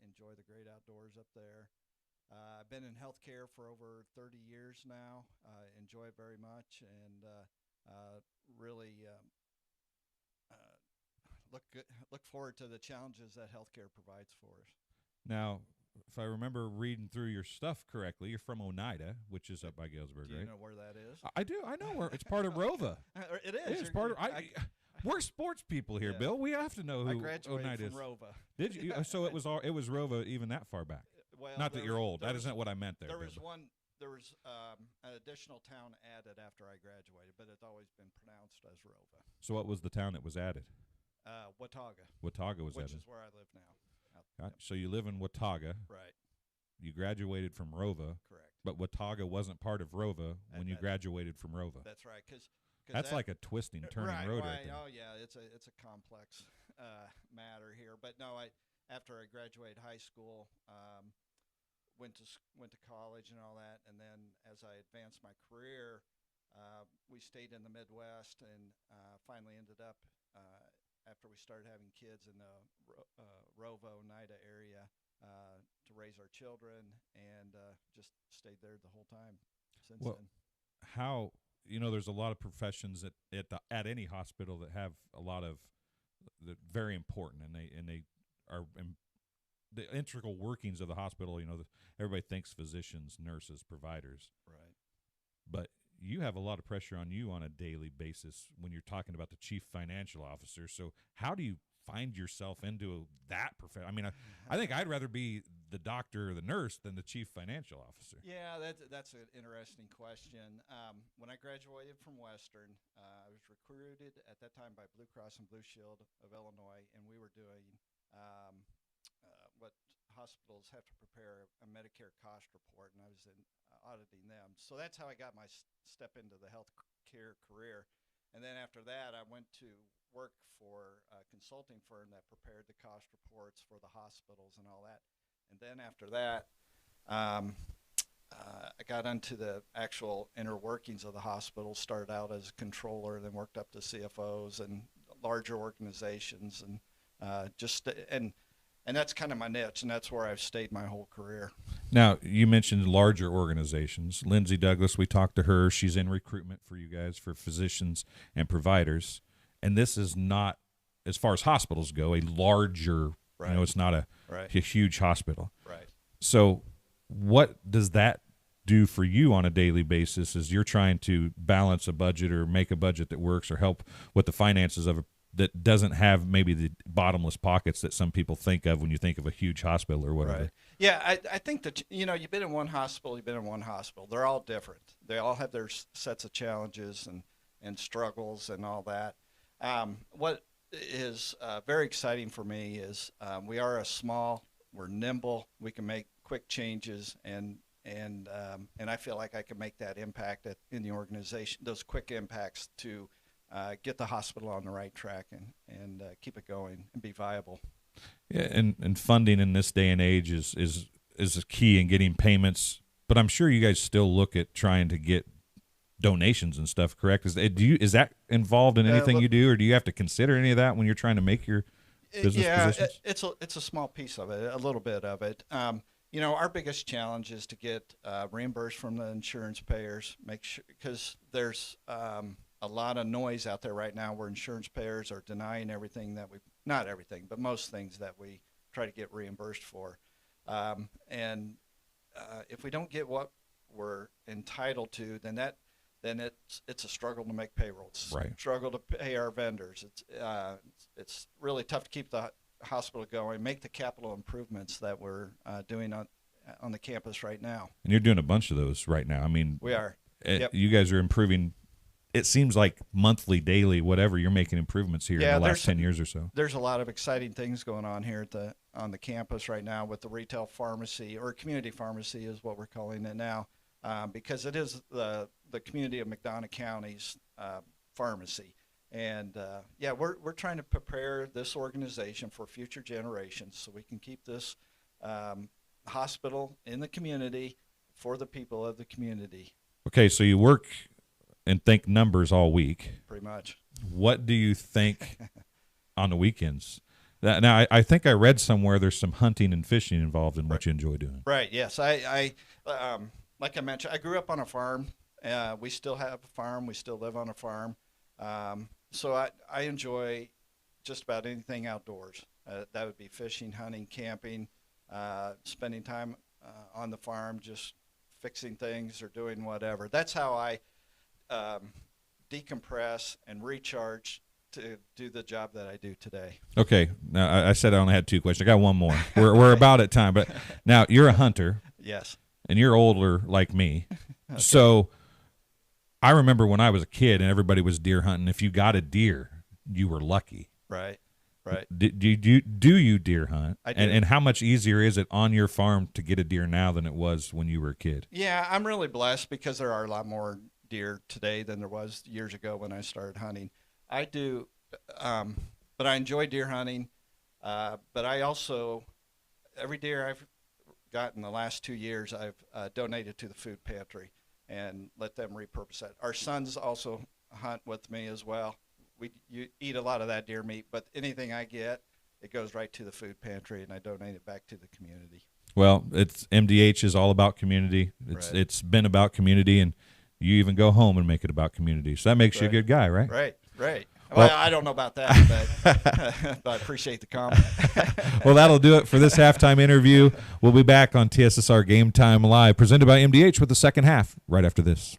enjoy the great outdoors up there. I've been in healthcare for over 30 years now. Enjoy it very much, and really look forward to the challenges that healthcare provides for us. Now, if I remember reading through your stuff correctly, you're from Oneida, which is up by Galesburg, right? Do you know where that is? I do. I know where. It's part of Rova. It is. It's part of. We're sports people here, Bill. We have to know who I graduated Oneida from is. Rova. Did you? So it was Rova even that far back. Well, not that you're old. That isn't what I meant there. There was an additional town added after I graduated, but it's always been pronounced as Rova. So what was the town that was added? Watauga. Watauga was added. Which is where I live now. So you live in Watauga. Right. You graduated from Rova. Correct. But Watauga wasn't part of Rova when you graduated from Rova. That's right. That's like a twisting, turning road right there. Oh yeah, it's a complex matter here. But no, after I graduated high school, went to college and all that, and then as I advanced my career, we stayed in the Midwest and finally ended up after we started having kids in the Rova, Oneida area to raise our children, and just stayed there the whole time since then. How? There's a lot of professions at any hospital that have a lot of very important, and they are the integral workings of the hospital. Everybody thinks physicians, nurses, providers. Right. But you have a lot of pressure on you on a daily basis when you're talking about the chief financial officer. So how do you find yourself into that profession? I mean, I think I'd rather be the doctor or the nurse than the chief financial officer? Yeah, that's an interesting question. When I graduated from Western, I was recruited at that time by Blue Cross and Blue Shield of Illinois, and we were doing what hospitals have to prepare a Medicare cost report, and I was auditing them. So that's how I got my step into the healthcare career. And then after that, I went to work for a consulting firm that prepared the cost reports for the hospitals and all that. And then after that, I got into the actual inner workings of the hospital, started out as a controller, then worked up to CFOs and larger organizations, and and that's kind of my niche, and that's where I've stayed my whole career. Now, you mentioned larger organizations. Lindsay Douglas, we talked to her. She's in recruitment for you guys for physicians and providers. And this is not, as far as hospitals go, a larger, right. It's not a huge hospital. Right. So what does that do for you on a daily basis as you're trying to balance a budget or make a budget that works or help with the finances of that doesn't have maybe the bottomless pockets that some people think of when you think of a huge hospital or whatever? Right. Yeah, I think that, you've been in one hospital, They're all different. They all have their sets of challenges and struggles and all that. What is very exciting for me is we're nimble, we can make quick changes, and I feel like I can make that impact in the organization, those quick impacts to get the hospital on the right track and keep it going and be viable. Yeah, and funding in this day and age is a key in getting payments. But I'm sure you guys still look at trying to get donations and stuff, correct? Is that involved in anything you do, or do you have to consider any of that when you're trying to make your business positions? It's a small piece of it, a little bit of it. Our biggest challenge is to get reimbursed from the insurance payers, because there's a lot of noise out there right now where insurance payers are denying not everything, but most things that we try to get reimbursed for. And if we don't get what we're entitled to, then it's a struggle to make payrolls. Right. Struggle to pay our vendors. It's really tough to keep the hospital going, make the capital improvements that we're doing on the campus right now. And you're doing a bunch of those right now. I mean, we are. Yep. You guys are improving. It seems like monthly, daily, whatever, you're making improvements here in the last 10 years or so. There's a lot of exciting things going on here on the campus right now with the retail pharmacy, or community pharmacy is what we're calling it now, because it is the community of McDonough County's pharmacy. And we're trying to prepare this organization for future generations so we can keep this hospital in the community for the people of the community. Okay, so you work and think numbers all week. Pretty much. What do you think on the weekends? Now, I think I read somewhere there's some hunting and fishing involved in what you enjoy doing. Right, yes. I like I mentioned, I grew up on a farm. We still have a farm. We still live on a farm. So I enjoy just about anything outdoors. That would be fishing, hunting, camping, spending time on the farm, just fixing things or doing whatever. That's how I decompress and recharge to do the job that I do today. Okay. Now, I said I only had two questions. I got one more. We're about at time. But now, you're a hunter. Yes. And you're older like me. Okay. So I remember when I was a kid and everybody was deer hunting, if you got a deer, you were lucky. Right. Right. Do you deer hunt? I do. And how much easier is it on your farm to get a deer now than it was when you were a kid? Yeah, I'm really blessed because there are a lot more deer today than there was years ago when I started hunting. I do, but I enjoy deer hunting. But I also, every deer I've gotten the last 2 years, I've donated to the food pantry and let them repurpose that. Our sons also hunt with me as well. You eat a lot of that deer meat, but anything I get, it goes right to the food pantry, and I donate it back to the community. Well, MDH is all about community. It's been about community, and you even go home and make it about community. So that makes you a good guy, right? Right. Well, I don't know about that, but I appreciate the comment. Well, that'll do it for this halftime interview. We'll be back on TSSR Game Time Live, presented by MDH, with the second half right after this.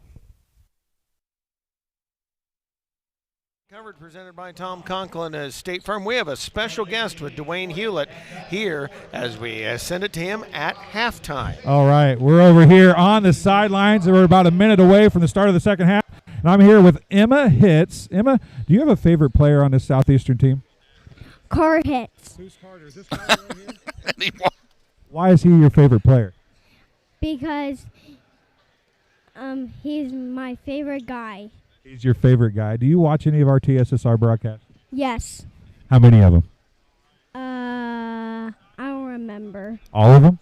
Covered, presented by Tom Conklin as State Farm. We have a special guest with Dwayne Hewlett here as we send it to him at halftime. All right, we're over here on the sidelines. We're about a minute away from the start of the second half. And I'm here with Emma Hitz. Emma, do you have a favorite player on this Southeastern team? Carter Hitz. Who's Carter? Is this Carter right here? Why is he your favorite player? Because he's my favorite guy. He's your favorite guy. Do you watch any of our TSSR broadcasts? Yes. How many of them? I don't remember. All of them?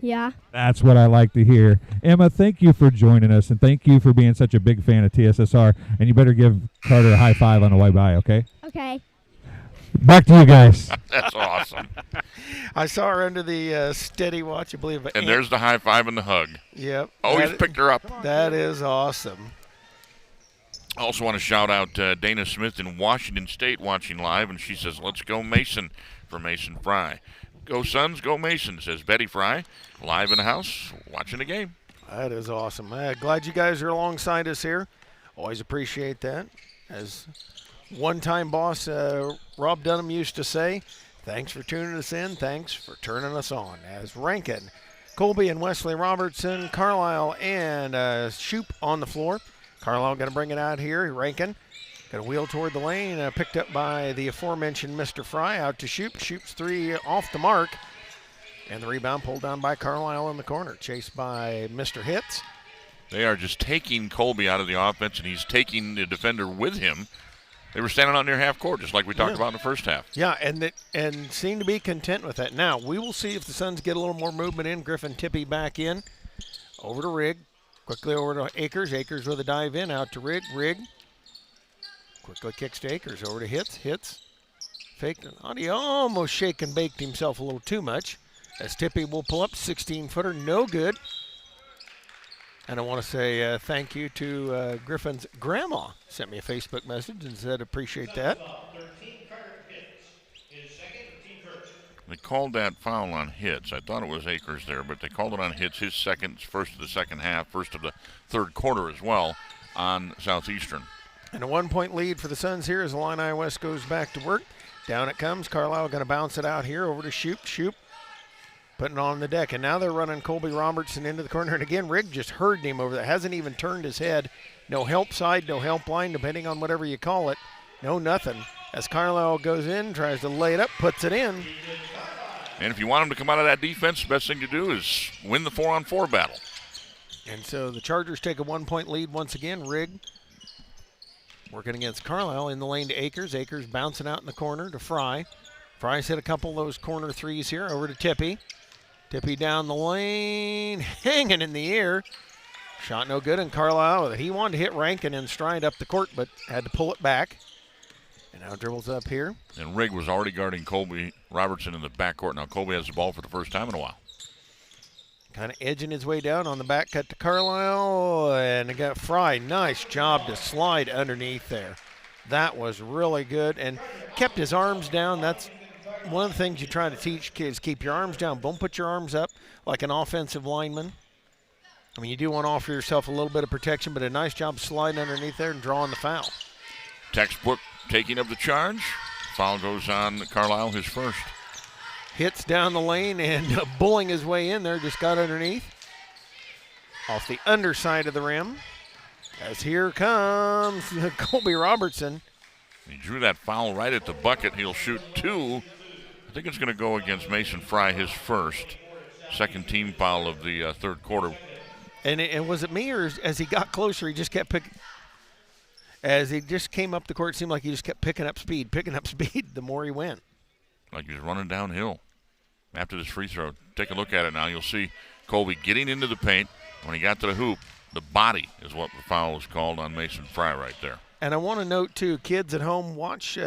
Yeah. That's what I like to hear. Emma, thank you for joining us, and thank you for being such a big fan of TSSR. And you better give Carter a high five on the way by, okay? Okay. Back to you guys. That's awesome. I saw her under the steady watch, I believe. And there's the high five and the hug. Yep. Oh, he's picked her up. That is awesome. I also want to shout out Dana Smith in Washington State watching live, and she says, "Let's go Mason" for Mason Fry. Go Suns, go Mason, says Betty Fry, live in the house watching the game. That is awesome. Glad you guys are alongside us here. Always appreciate that. As one-time boss Rob Dunham used to say, thanks for tuning us in, thanks for turning us on. As Rankin, Colby and Wesley Robertson, Carlisle and Shoop on the floor. Carlisle going to bring it out here. Rankin going to wheel toward the lane, picked up by the aforementioned Mr. Fry, out to Shoop. Shoop's three off the mark. And the rebound pulled down by Carlisle in the corner, chased by Mr. Hitz. They are just taking Colby out of the offense, and he's taking the defender with him. They were standing out near half court, just like we talked about in the first half. Yeah, and seem to be content with that. Now, we will see if the Suns get a little more movement in. Griffin Tippy back in. Over to Rigg. Quickly over to Akers. Akers with a dive in. Out to Rigg. Rigg quickly kicks to Akers. Over to Hitz. Hitz faked. He almost shake and baked himself a little too much. As Tippy will pull up. 16-footer. No good. And I want to say thank you to Griffin's grandma. Sent me a Facebook message and said appreciate that. They called that foul on Hitz. I thought it was Akers there, but they called it on Hitz, his second, first of the second half, first of the third quarter as well on Southeastern. And a 1-point lead for the Suns here as Illini West goes back to work. Down it comes. Carlisle going to bounce it out here over to Shoop. Shoop putting it on the deck. And now they're running Colby Robertson into the corner. And again, Rigg just heard him over there. Hasn't even turned his head. No help side, no help line, depending on whatever you call it. No nothing. As Carlisle goes in, tries to lay it up, puts it in. And if you want him to come out of that defense, the best thing to do is win the 4-on-4 battle. And so the Chargers take a 1-point lead once again. Rigg working against Carlisle in the lane to Akers. Akers bouncing out in the corner to Fry. Fry's hit a couple of those corner threes here. Over to Tippy. Tippy down the lane, hanging in the air. Shot no good, and Carlisle, he wanted to hit Rankin in stride up the court, but had to pull it back. And now dribbles up here. And Rigg was already guarding Colby Robertson in the backcourt. Now Colby has the ball for the first time in a while. Kind of edging his way down on the back cut to Carlisle. And it got Fry. Nice job to slide underneath there. That was really good. And kept his arms down. That's one of the things you try to teach kids. Keep your arms down. Don't put your arms up like an offensive lineman. I mean, you do want to offer yourself a little bit of protection, but a nice job sliding underneath there and drawing the foul. Textbook taking of the charge. Foul goes on Carlisle, his first. Hits down the lane and bullying his way in there, just got underneath. Off the underside of the rim. As here comes Colby Robertson. He drew that foul right at the bucket. He'll shoot two. I think it's going to go against Mason Fry, his first. Second team foul of the third quarter. And was it me, or as he got closer, he just kept picking? As he just came up the court, it seemed like he just kept picking up speed the more he went. Like he was running downhill after this free throw. Take a look at it now. You'll see Colby getting into the paint. When he got to the hoop, the body is what the foul was called on Mason Fry right there. And I want to note, too, kids at home, watch,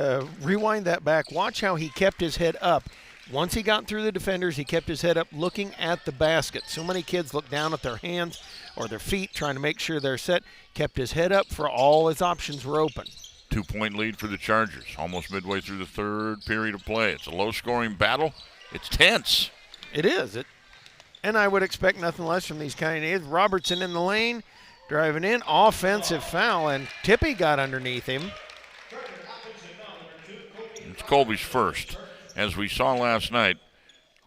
rewind that back. Watch how he kept his head up. Once he got through the defenders, he kept his head up looking at the basket. So many kids look down at their hands or their feet trying to make sure they're set. Kept his head up for all his options were open. 2-point lead for the Chargers, almost midway through the third period of play. It's a low-scoring battle. It's tense. It is. And I would expect nothing less from these kind of kids. Robertson in the lane, driving in, offensive foul, and Tippy got underneath him. Colby's first. As we saw last night,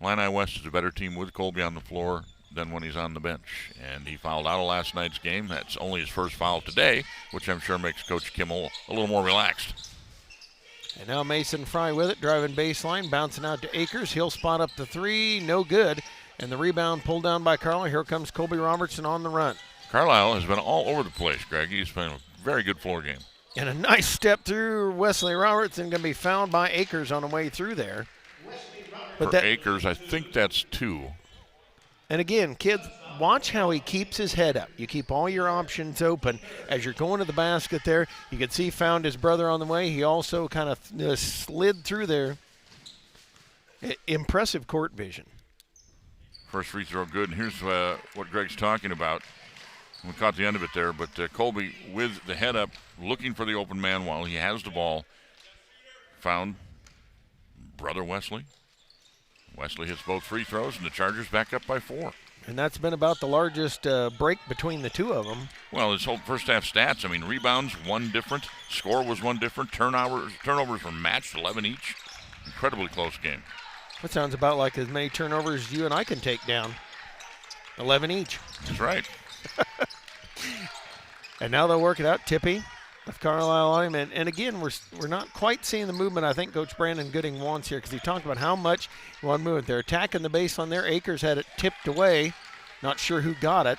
Illini West is a better team with Colby on the floor than when he's on the bench. And he fouled out of last night's game. That's only his first foul today, which I'm sure makes Coach Kimmel a little more relaxed. And now Mason Fry with it, driving baseline, bouncing out to Akers. He'll spot up the three, no good. And the rebound pulled down by Carlisle. Here comes Colby Robertson on the run. Carlisle has been all over the place, Greg. He's been a very good floor game. And a nice step through. Wesley Robertson going to be fouled by Akers on the way through there. But for Akers, I think that's 2. And again, kids, watch how he keeps his head up. You keep all your options open. As you're going to the basket there, you can see found his brother on the way. He also kind of slid through there. Impressive court vision. First free throw good. And here's what Greg's talking about. We caught the end of it there, but Colby with the head up, looking for the open man while he has the ball. Found brother Wesley. Wesley hits both free throws, and the Chargers back up by 4. And that's been about the largest break between the two of them. Well, his whole first half stats, I mean, rebounds, 1 different. Score was 1 different. Turnovers were matched, 11 each. Incredibly close game. That sounds about like as many turnovers as you and I can take down. 11 each. That's right. And now they'll work it out. Tippy of Carlisle on him. And again, we're not quite seeing the movement I think Coach Brandon Gooding wants here, because he talked about how much he wanted movement. They're attacking the baseline there. Akers had it tipped away. Not sure who got it.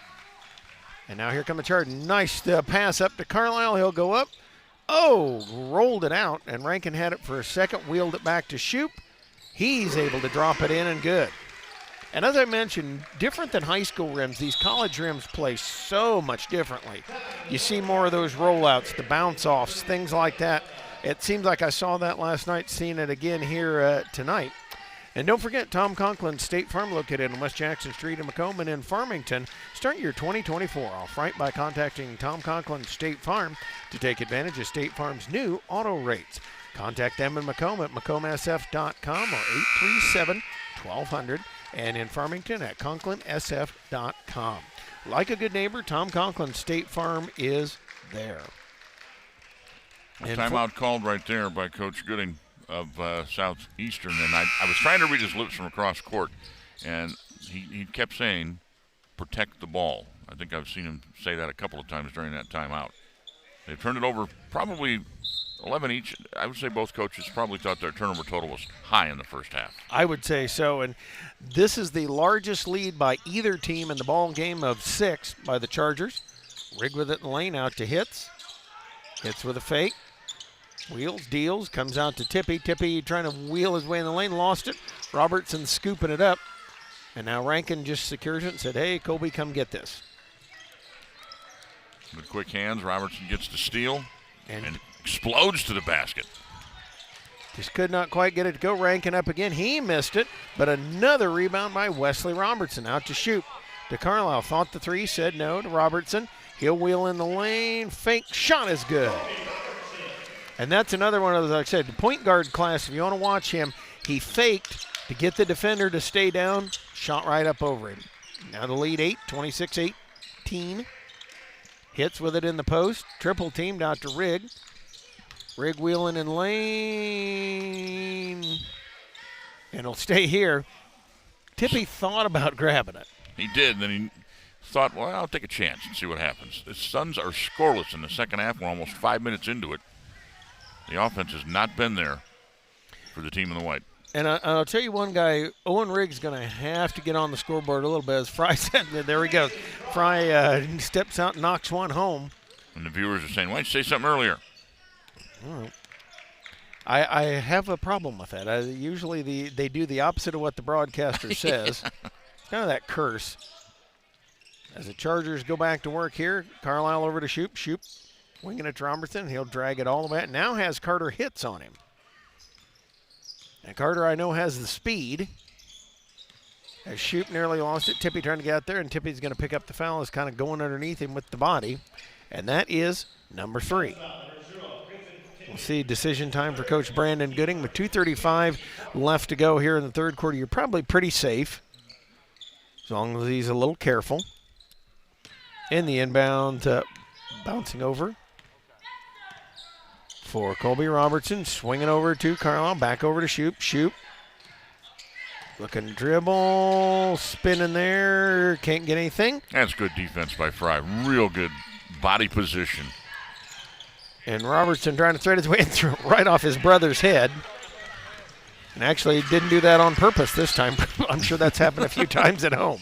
And now here come the Chargers. Nice pass up to Carlisle. He'll go up. Oh, rolled it out. And Rankin had it for a second, wheeled it back to Shoop. He's able to drop it in and good. And as I mentioned, different than high school rims, these college rims play so much differently. You see more of those rollouts, the bounce-offs, things like that. It seems like I saw that last night, seeing it again here tonight. And don't forget, Tom Conklin State Farm, located on West Jackson Street in Macomb and in Farmington. Start your 2024 off right by contacting Tom Conklin State Farm to take advantage of State Farm's new auto rates. Contact them in Macomb at macombsf.com or 837-1200. And in Farmington at ConklinSF.com. Like a good neighbor, Tom Conklin State Farm is there. A timeout called right there by Coach Gooding of Southeastern. And I was trying to read his lips from across court, and he kept saying, protect the ball. I think I've seen him say that a couple of times during that timeout. They've turned it over probably 11 each. I would say both coaches probably thought their turnover total was high in the first half. I would say so, and this is the largest lead by either team in the ball game of 6 by the Chargers. Rig with it in the lane, out to Hitz. Hitz with a fake. Wheels, deals, comes out to Tippy. Tippy trying to wheel his way in the lane, lost it. Robertson scooping it up. And now Rankin just secures it and said, hey, Colby, come get this. With quick hands, Robertson gets the steal and explodes to the basket. Just could not quite get it to go. Rankin up again. He missed it, but another rebound by Wesley Robertson. Out to shoot. To Carlisle. Thought the three, said no to Robertson. He'll wheel in the lane. Fake shot is good. And that's another one of those, like I said, the point guard class, if you want to watch him, he faked to get the defender to stay down. Shot right up over him. Now the lead 8, 26-18. Hits with it in the post. Triple teamed out to Rig. Rig wheeling in lane. And he'll stay here. Tippy thought about grabbing it. He did. Then he thought, well, I'll take a chance and see what happens. The Suns are scoreless in the second half. We're almost 5 minutes into it. The offense has not been there for the team in the white. And I'll tell you one guy, Owen Riggs going to have to get on the scoreboard a little bit. As Fry said, there he goes. Fry steps out and knocks one home. And the viewers are saying, why didn't you say something earlier? I have a problem with that. Usually they do the opposite of what the broadcaster says. It's kind of that curse. As the Chargers go back to work here, Carlisle over to Shoop. Shoop winging it to Robertson. He'll drag it all the way. Now has Carter Hitz on him. And Carter, I know, has the speed. As Shoop nearly lost it. Tippy trying to get out there, and Tippy's going to pick up the foul. Is kind of going underneath him with the body. And that is number 3. We'll see decision time for Coach Brandon Gooding. With 2:35 left to go here in the third quarter, you're probably pretty safe, as long as he's a little careful. In the inbound, bouncing over. for Colby Robertson. Swinging over to Carlisle. Back over to Shoop. Shoop. Looking to dribble. Spinning there. Can't get anything. That's good defense by Fry. Real good body position. And Robertson trying to thread his way in through right off his brother's head. And actually didn't do that on purpose this time. I'm sure that's happened a few times at home.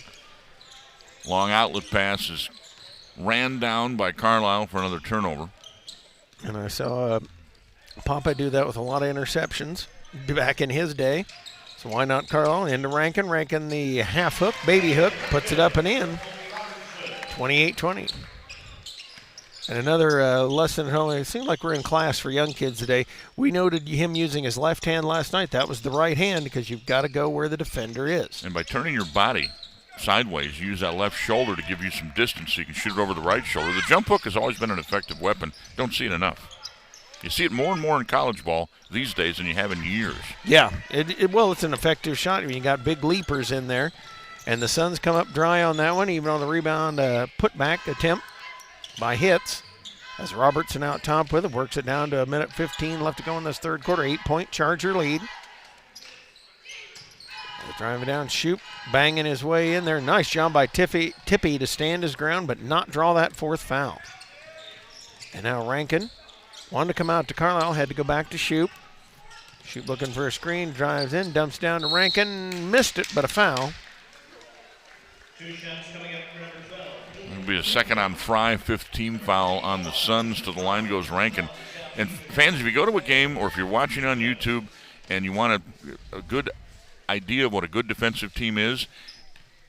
Long outlet pass is ran down by Carlisle for another turnover. And I saw Papa do that with a lot of interceptions back in his day. So why not Carlisle? Into Rankin. Rankin the half hook, baby hook, puts it up and in. 28-20. And another lesson at home. It seems like we're in class for young kids today. We noted him using his left hand last night. That was the right hand because you've got to go where the defender is. And by turning your body sideways, you use that left shoulder to give you some distance so you can shoot it over the right shoulder. The jump hook has always been an effective weapon. Don't see it enough. You see it more and more in college ball these days than you have in years. Yeah, well, it's an effective shot. I mean, you got big leapers in there. And the Suns come up dry on that one, even on the rebound putback attempt by Hits. As Robertson out top with it, works it down to a minute 15 left to go in this third quarter. 8-point Charger lead. Driving down, Shoop, banging his way in there. Nice job by Tippy to stand his ground, but not draw that fourth foul. And now Rankin wanted to come out to Carlisle, had to go back to Shoop. Shoop looking for a screen, drives in, dumps down to Rankin, missed it, but a foul. It'll be a second on Fry, 15 foul on the Suns. To the line goes Rankin. And fans, if you go to a game or if you're watching on YouTube and you want a good idea of what a good defensive team is,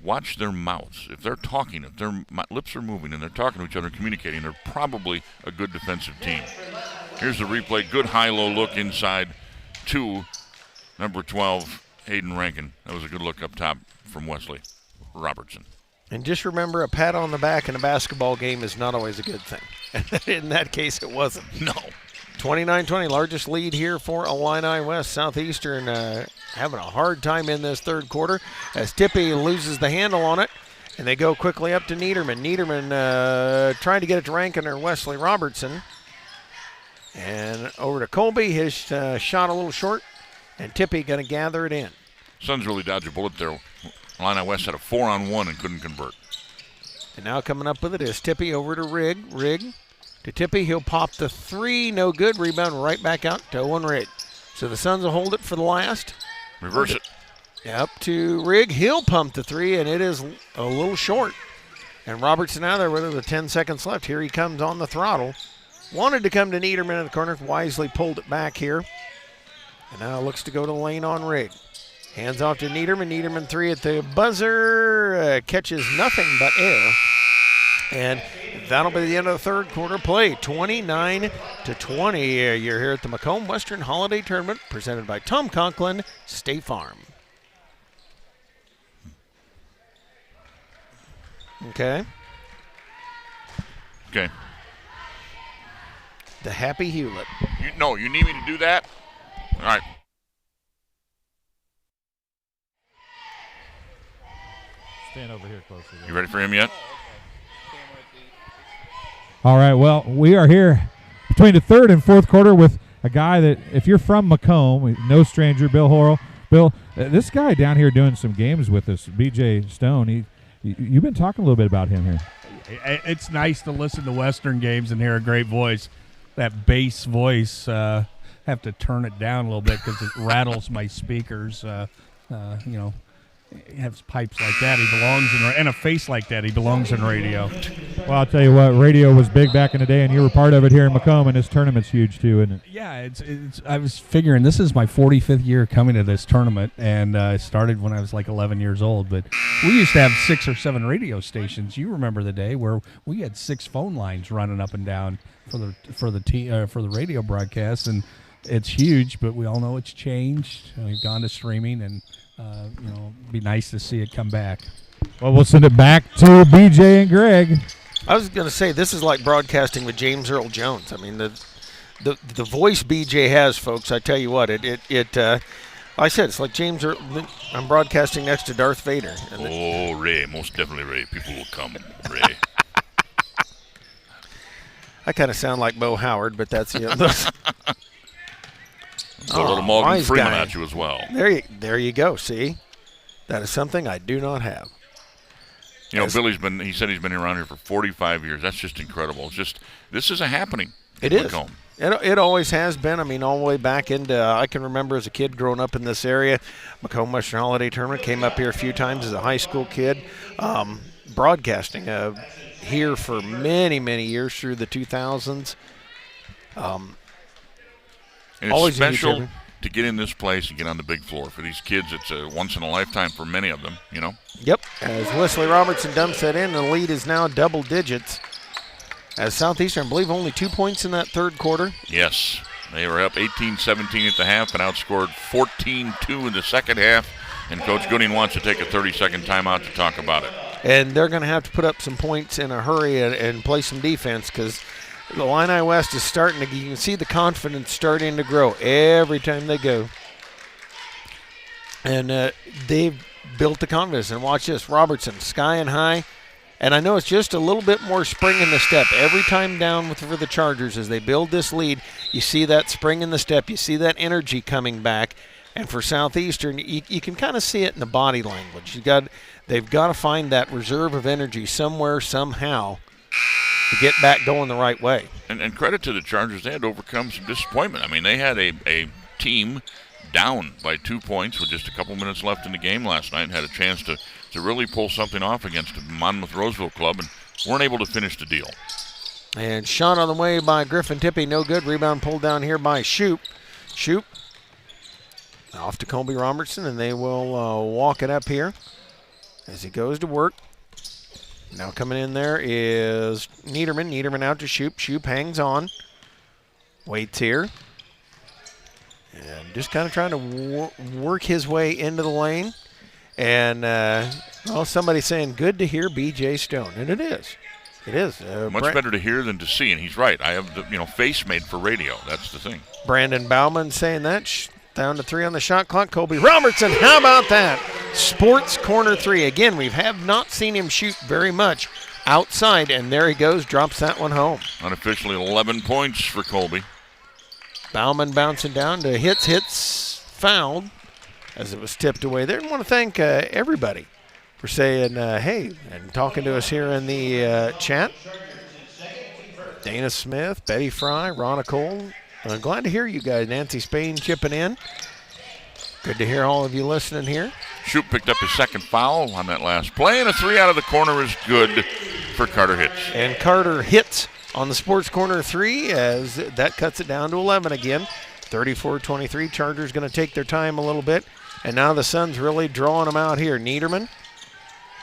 watch their mouths. If they're talking, if their lips are moving and they're talking to each other, communicating, they're probably a good defensive team. Here's the replay. Good high-low look inside to number 12, Hayden Rankin. That was a good look up top from Wesley Robertson. And just remember, a pat on the back in a basketball game is not always a good thing. In that case, it wasn't. No. 29-20, largest lead here for Illini West. Southeastern having a hard time in this third quarter as Tippy loses the handle on it, and they go quickly up to Niederman. Niederman trying to get it to Rankin or Wesley Robertson. And over to Colby, his shot a little short, and Tippy going to gather it in. Suns really dodged a bullet there. Illini West had a 4-on-1 and couldn't convert. And now coming up with it is Tippy over to Rigg. Rigg to Tippy, he'll pop the three, no good. Rebound right back out to Owen Rigg. So the Suns will hold it for the last. Reverse it. Up to Rigg, he'll pump the three, and it is a little short. And Robertson out there with 10 seconds left. Here he comes on the throttle. Wanted to come to Niederman in the corner, wisely pulled it back here. And now looks to go to the lane on Rigg. Hands off to Niederman. Niederman three at the buzzer. Catches nothing but air. And that'll be the end of the third quarter play. 29-20. You're here at the Macomb-Western Holiday Tournament presented by Tom Conklin, State Farm. Okay. Okay. The Happy Hewlett. You need me to do that? All right. Stand over here closer. You ready for him yet? All right, well, we are here between the third and fourth quarter with a guy that, if you're from Macomb, no stranger, Bill Horrell. Bill, this guy down here doing some games with us, B.J. Stone, you've been talking a little bit about him here. It's nice to listen to Western games and hear a great voice. That bass voice, have to turn it down a little bit because it rattles my speakers. He has pipes like that, he belongs in, and a face like that, he belongs in radio. Well, I'll tell you what, radio was big back in the day, and you were part of it here in Macomb, and this tournament's huge too, isn't it? Yeah, it's. I was figuring this is my 45th year coming to this tournament, and I started when I was like 11 years old. But we used to have 6 or 7 radio stations. You remember the day where we had 6 phone lines running up and down for the radio broadcast, and it's huge. But we all know it's changed. We've gone to streaming, and it'd be nice to see it come back. Well, we'll send it back to BJ and Greg. I was going to say, this is like broadcasting with James Earl Jones. I mean, the voice BJ has, folks, I tell you what, I said, it's like James Earl. I'm broadcasting next to Darth Vader. Ray, most definitely Ray. People will come, Ray. I kind of sound like Bo Howard, but that's A little Morgan wise Freeman guy. at you as well. There you go. See, that is something I do not have. You know, he said he's been around here for 45 years. That's just incredible. This is a happening. It is. It always has been. I mean, all the way back into, I can remember as a kid growing up in this area, Macomb-Western Holiday Tournament, came up here a few times as a high school kid. Broadcasting here for many, many years through the 2000s. And it's always special to get in this place and get on the big floor. For these kids, it's a once in a lifetime for many of them, you know? Yep. As Wesley Robertson dumps that in, the lead is now double digits. As Southeastern, I believe, only 2 points in that third quarter. Yes. They were up 18-17 at the half and outscored 14-2 in the second half. And Coach Gooding wants to take a 30-second timeout to talk about it. And they're going to have to put up some points in a hurry and play some defense because the Illini West is starting to, you can see the confidence starting to grow every time they go. And they've built the confidence. And watch this, Robertson, sky and high. And I know it's just a little bit more spring in the step. Every time down for the Chargers as they build this lead, you see that spring in the step. You see that energy coming back. And for Southeastern, you can kind of see it in the body language. They've got to find that reserve of energy somewhere, somehow, to get back going the right way. And credit to the Chargers, they had to overcome some disappointment. I mean, they had a team down by 2 points with just a couple minutes left in the game last night and had a chance to really pull something off against the Monmouth-Roseville club and weren't able to finish the deal. And shot on the way by Griffin Tippy, no good. Rebound pulled down here by Shoop. Shoop off to Colby Robertson, and they will walk it up here as he goes to work. Now coming in there is Niederman. Niederman out to Shoop. Shoop hangs on. Waits here. And just kind of trying to work his way into the lane. And, somebody's saying, good to hear B.J. Stone. And it is. It is. Much better to hear than to see, and he's right. I have the face made for radio. That's the thing. Brandon Bauman saying that. Down to 3 on the shot clock. Colby Robertson, how about that? Sports corner 3. Again, we have not seen him shoot very much outside, and there he goes, drops that one home. Unofficially 11 points for Colby. Bauman bouncing down to hits, fouled as it was tipped away there. I want to thank everybody for saying hey and talking to us here in the chat. Dana Smith, Betty Fry, Ronna Cole. I'm glad to hear you guys. Nancy Spain chipping in. Good to hear all of you listening here. Shoop picked up his second foul on that last play, and a 3 out of the corner is good for Carter Hitz. And Carter hits on the sports corner 3 as that cuts it down to 11 again. 34-23. Chargers going to take their time a little bit. And now the Suns really drawing them out here. Niederman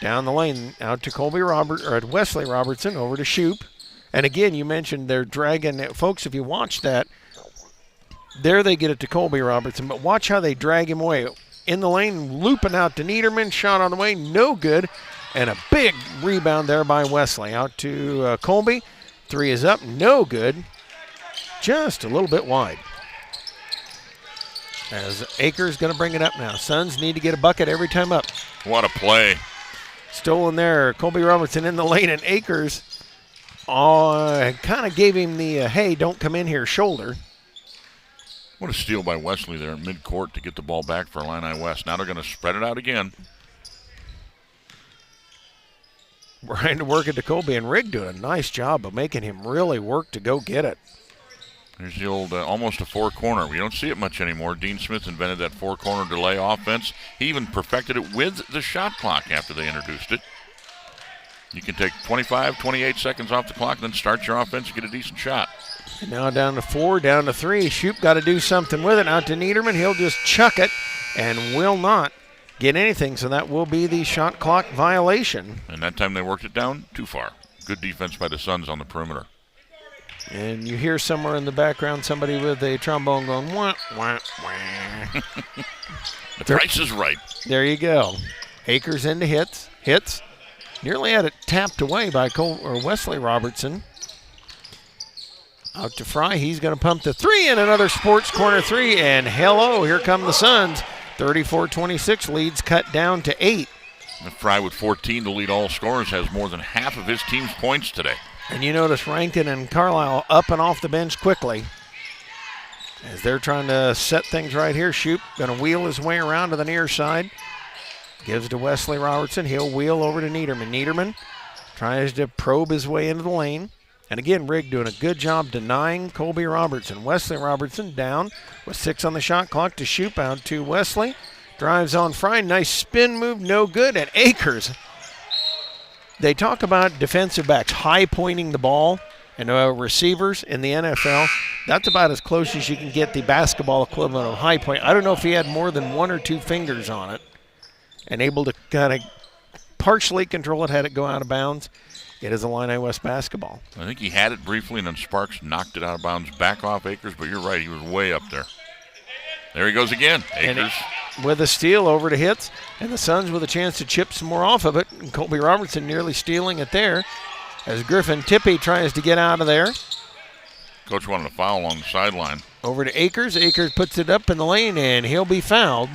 down the lane out to Wesley Robertson over to Shoop. And again, you mentioned they're dragging – folks, if you watch that, there they get it to Colby Robertson. But watch how they drag him away. In the lane, looping out to Niederman. Shot on the way, no good. And a big rebound there by Wesley. Out to Colby. 3 is up, no good. Just a little bit wide. As Akers going to bring it up now. Suns need to get a bucket every time up. What a play. Stolen there. Colby Robertson in the lane, and Akers kind of gave him the, hey, don't come in here shoulder. What a steal by Wesley there in midcourt to get the ball back for Illini West. Now they're going to spread it out again. Trying to work it to Colby, and Rigg doing a nice job of making him really work to go get it. Here's the old almost a 4-corner. We don't see it much anymore. Dean Smith invented that 4-corner delay offense. He even perfected it with the shot clock after they introduced it. You can take 25, 28 seconds off the clock, then start your offense and get a decent shot. And now down to 4, down to 3. Shoop got to do something with it. Out to Niederman. He'll just chuck it and will not get anything, so that will be the shot clock violation. And that time they worked it down too far. Good defense by the Suns on the perimeter. And you hear somewhere in the background somebody with a trombone going, wah, wah, wah. The price is right. There you go. Akers into hits. Nearly had it tapped away by Wesley Robertson. Out to Fry. He's going to pump the 3 in another sports corner 3. And hello, here come the Suns. 34-26, leads cut down to 8. And Fry with 14 to lead all scorers has more than half of his team's points today. And you notice Rankin and Carlisle up and off the bench quickly as they're trying to set things right here. Shoup going to wheel his way around to the near side. Gives to Wesley Robertson. He'll wheel over to Niederman. Niederman tries to probe his way into the lane. And again, Rigg doing a good job denying Colby Robertson. Wesley Robertson down with 6 on the shot clock to Shoup out to Wesley. Drives on Fry. Nice spin move, no good. And Akers. They talk about defensive backs high pointing the ball and receivers in the NFL. That's about as close as you can get the basketball equivalent of high point. I don't know if he had more than 1 or 2 fingers on it and able to kind of partially control it, had it go out of bounds. It is Illini West basketball. I think he had it briefly, and then Sparks knocked it out of bounds back off Akers, but you're right, he was way up there. There he goes again, Akers. With a steal over to Hitz, and the Suns with a chance to chip some more off of it. And Colby Robertson nearly stealing it there as Griffin Tippy tries to get out of there. Coach wanted a foul on the sideline. Over to Akers. Akers puts it up in the lane, and he'll be fouled.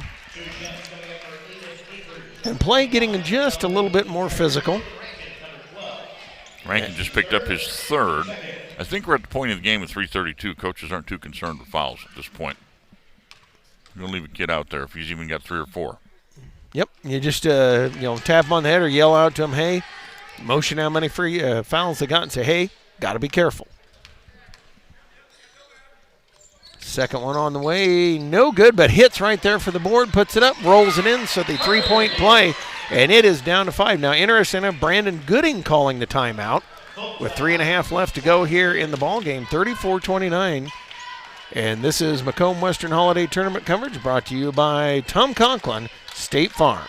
And play getting just a little bit more physical. Rankin just picked up his 3rd. I think we're at the point of the game with 3:32. Coaches aren't too concerned with fouls at this point. You'll leave a kid out there if he's even got 3 or 4. Yep, you just tap him on the head or yell out to him, hey, motion how many free fouls they got and say, hey, got to be careful. Second one on the way, no good, but hits right there for the board, puts it up, rolls it in, so the 3-point play, and it is down to 5. Now, interesting enough, Brandon Gooding calling the timeout with 3.5 left to go here in the ball game, 34-29. And this is Macomb-Western Holiday Tournament coverage brought to you by Tom Conklin, State Farm.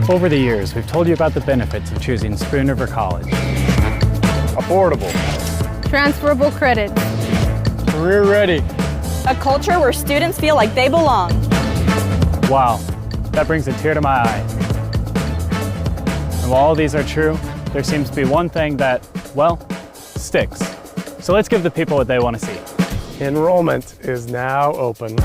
Over the years, we've told you about the benefits of choosing Spoon River College. Affordable. Transferable credit. Career ready. A culture where students feel like they belong. Wow, that brings a tear to my eye. And while all these are true, there seems to be one thing that, well, sticks. So let's give the people what they want to see. Enrollment is now open.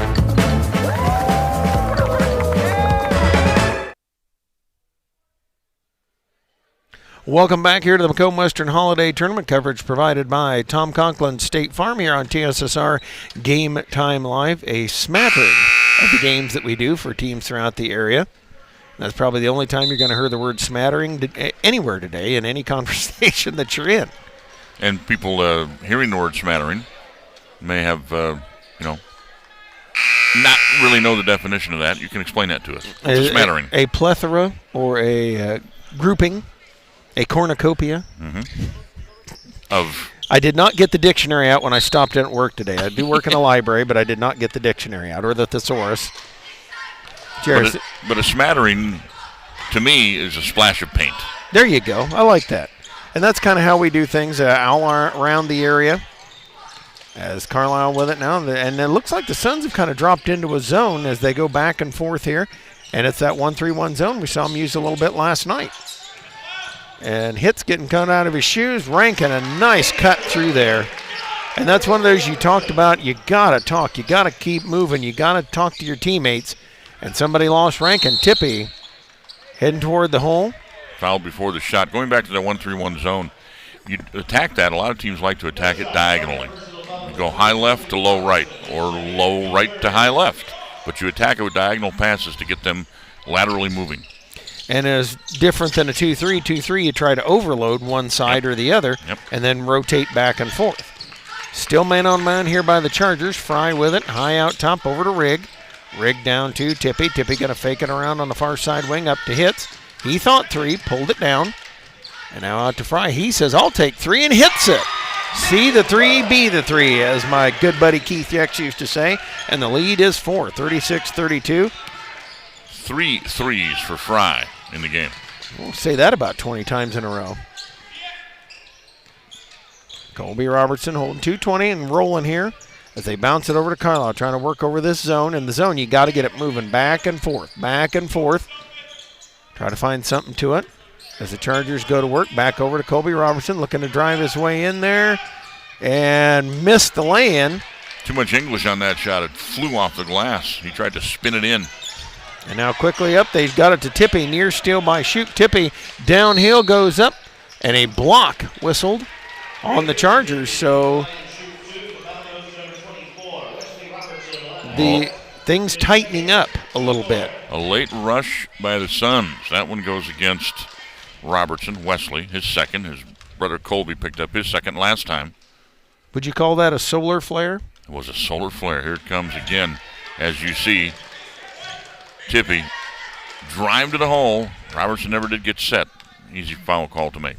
Welcome back here to the Macomb-Western Holiday Tournament coverage provided by Tom Conklin State Farm here on TSSR Game Time Live, a smattering of the games that we do for teams throughout the area. That's probably the only time you're going to hear the word smattering anywhere today in any conversation that you're in. And people hearing the word smattering may have, not really know the definition of that. You can explain that to us. What's a smattering? A plethora or a grouping, a cornucopia. I did not get the dictionary out when I stopped in at work today. I do work in a library, but I did not get the dictionary out or the thesaurus. But a smattering, to me, is a splash of paint. There you go. I like that. And that's kind of how we do things all around the area. As Carlisle with it now, and it looks like the Suns have kind of dropped into a zone as they go back and forth here, and it's that 1-3-1 zone we saw them use a little bit last night. And Hitz getting cut out of his shoes, Rankin a nice cut through there, and that's one of those you talked about. You gotta talk, you gotta keep moving, you gotta talk to your teammates, and somebody lost Rankin. Tippy heading toward the hole. Foul before the shot. Going back to the 1-3-1 zone, you attack that. A lot of teams like to attack it diagonally. You go high left to low right or low right to high left. But you attack it with diagonal passes to get them laterally moving. And as different than a 2-3. 2-3, you try to overload one side or the other and then rotate back and forth. Still man on man here by the Chargers. Fry with it, high out top over to Rigg. Rigg down to Tippy. Tippy going to fake it around on the far side wing up to Hitz. He thought 3, pulled it down. And now out to Fry. He says, I'll take 3 and hits it. See the 3, be the 3, as my good buddy Keith Yex used to say. And the lead is 4, 36-32. 3 threes for Fry in the game. We'll say that about 20 times in a row. Colby Robertson holding 220 and rolling here as they bounce it over to Carlisle, trying to work over this zone. In the zone, you got to get it moving back and forth, back and forth. Try to find something to it. As the Chargers go to work, back over to Colby Robertson, looking to drive his way in there and missed the lay-in. Too much English on that shot. It flew off the glass. He tried to spin it in. And now quickly up, they've got it to Tippy, near steal by Shoup. Tippy downhill goes up, and a block whistled on the Chargers. So the things tightening up a little bit. A late rush by the Suns. That one goes against Robertson. Wesley, his second. His brother Colby picked up his second last time. Would you call that a solar flare? It was a solar flare. Here it comes again. As you see, Tippy drive to the hole. Robertson never did get set. Easy foul call to make.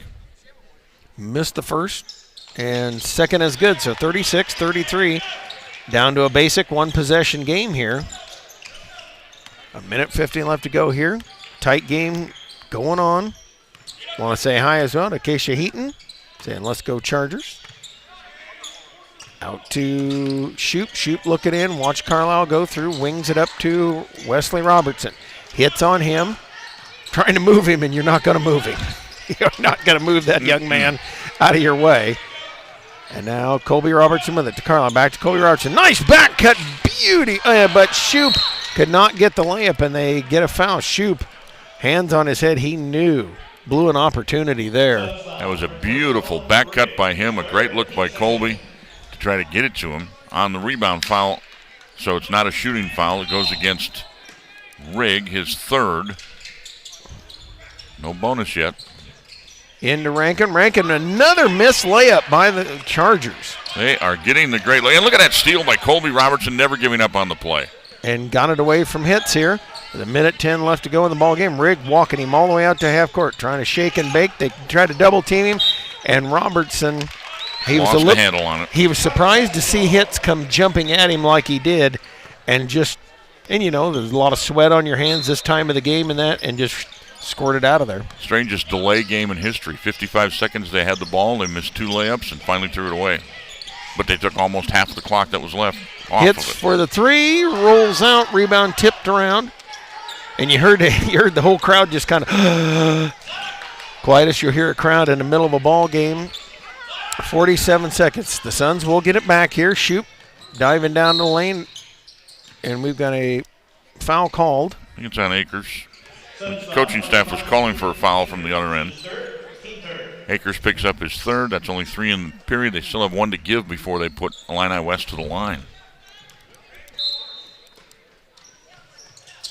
Missed the first, and second is good. So 36-33, down to a basic one-possession game here. A minute 50 left to go here. Tight game going on. Want to say hi as well to Keisha Heaton, saying let's go Chargers. Out to Shoop. Shoop looking in. Watch Carlisle go through. Wings it up to Wesley Robertson. Hits on him. Trying to move him, and you're not going to move him. You're not going to move that young man out of your way. And now Colby Robertson with it to Carlisle. Back to Colby Robertson. Nice back cut. Beauty. But Shoop could not get the layup, and they get a foul. Shoop, hands on his head. He knew. Blew an opportunity there. That was a beautiful back cut by him. A great look by Colby to try to get it to him on the rebound foul. So it's not a shooting foul. It goes against Rigg, his third. No bonus yet. Into Rankin. Rankin, another missed layup by the Chargers. They are getting the great lay. And look at that steal by Colby Robertson, never giving up on the play. And got it away from hits here. With a minute 10 left to go in the ball game. Rigg walking him all the way out to half court, trying to shake and bake. They tried to double team him, and Robertson, he lost was the handle on it. He was surprised to see hits come jumping at him like he did, and there's a lot of sweat on your hands this time of the game and just squirted out of there. Strangest delay game in history. 55 seconds they had the ball. They missed 2 layups and finally threw it away. But they took almost half the clock that was left off Hits of it. for the 3, rolls out, rebound tipped around. And you heard the whole crowd just kind of quiet as you'll hear a crowd in the middle of a ball game. 47 seconds. The Suns will get it back here. Shoop diving down the lane. And we've got a foul called. I think it's on Akers. The coaching staff was calling for a foul from the other end. Akers picks up his third. That's only 3 in the period. They still have 1 to give before they put Illini West to the line.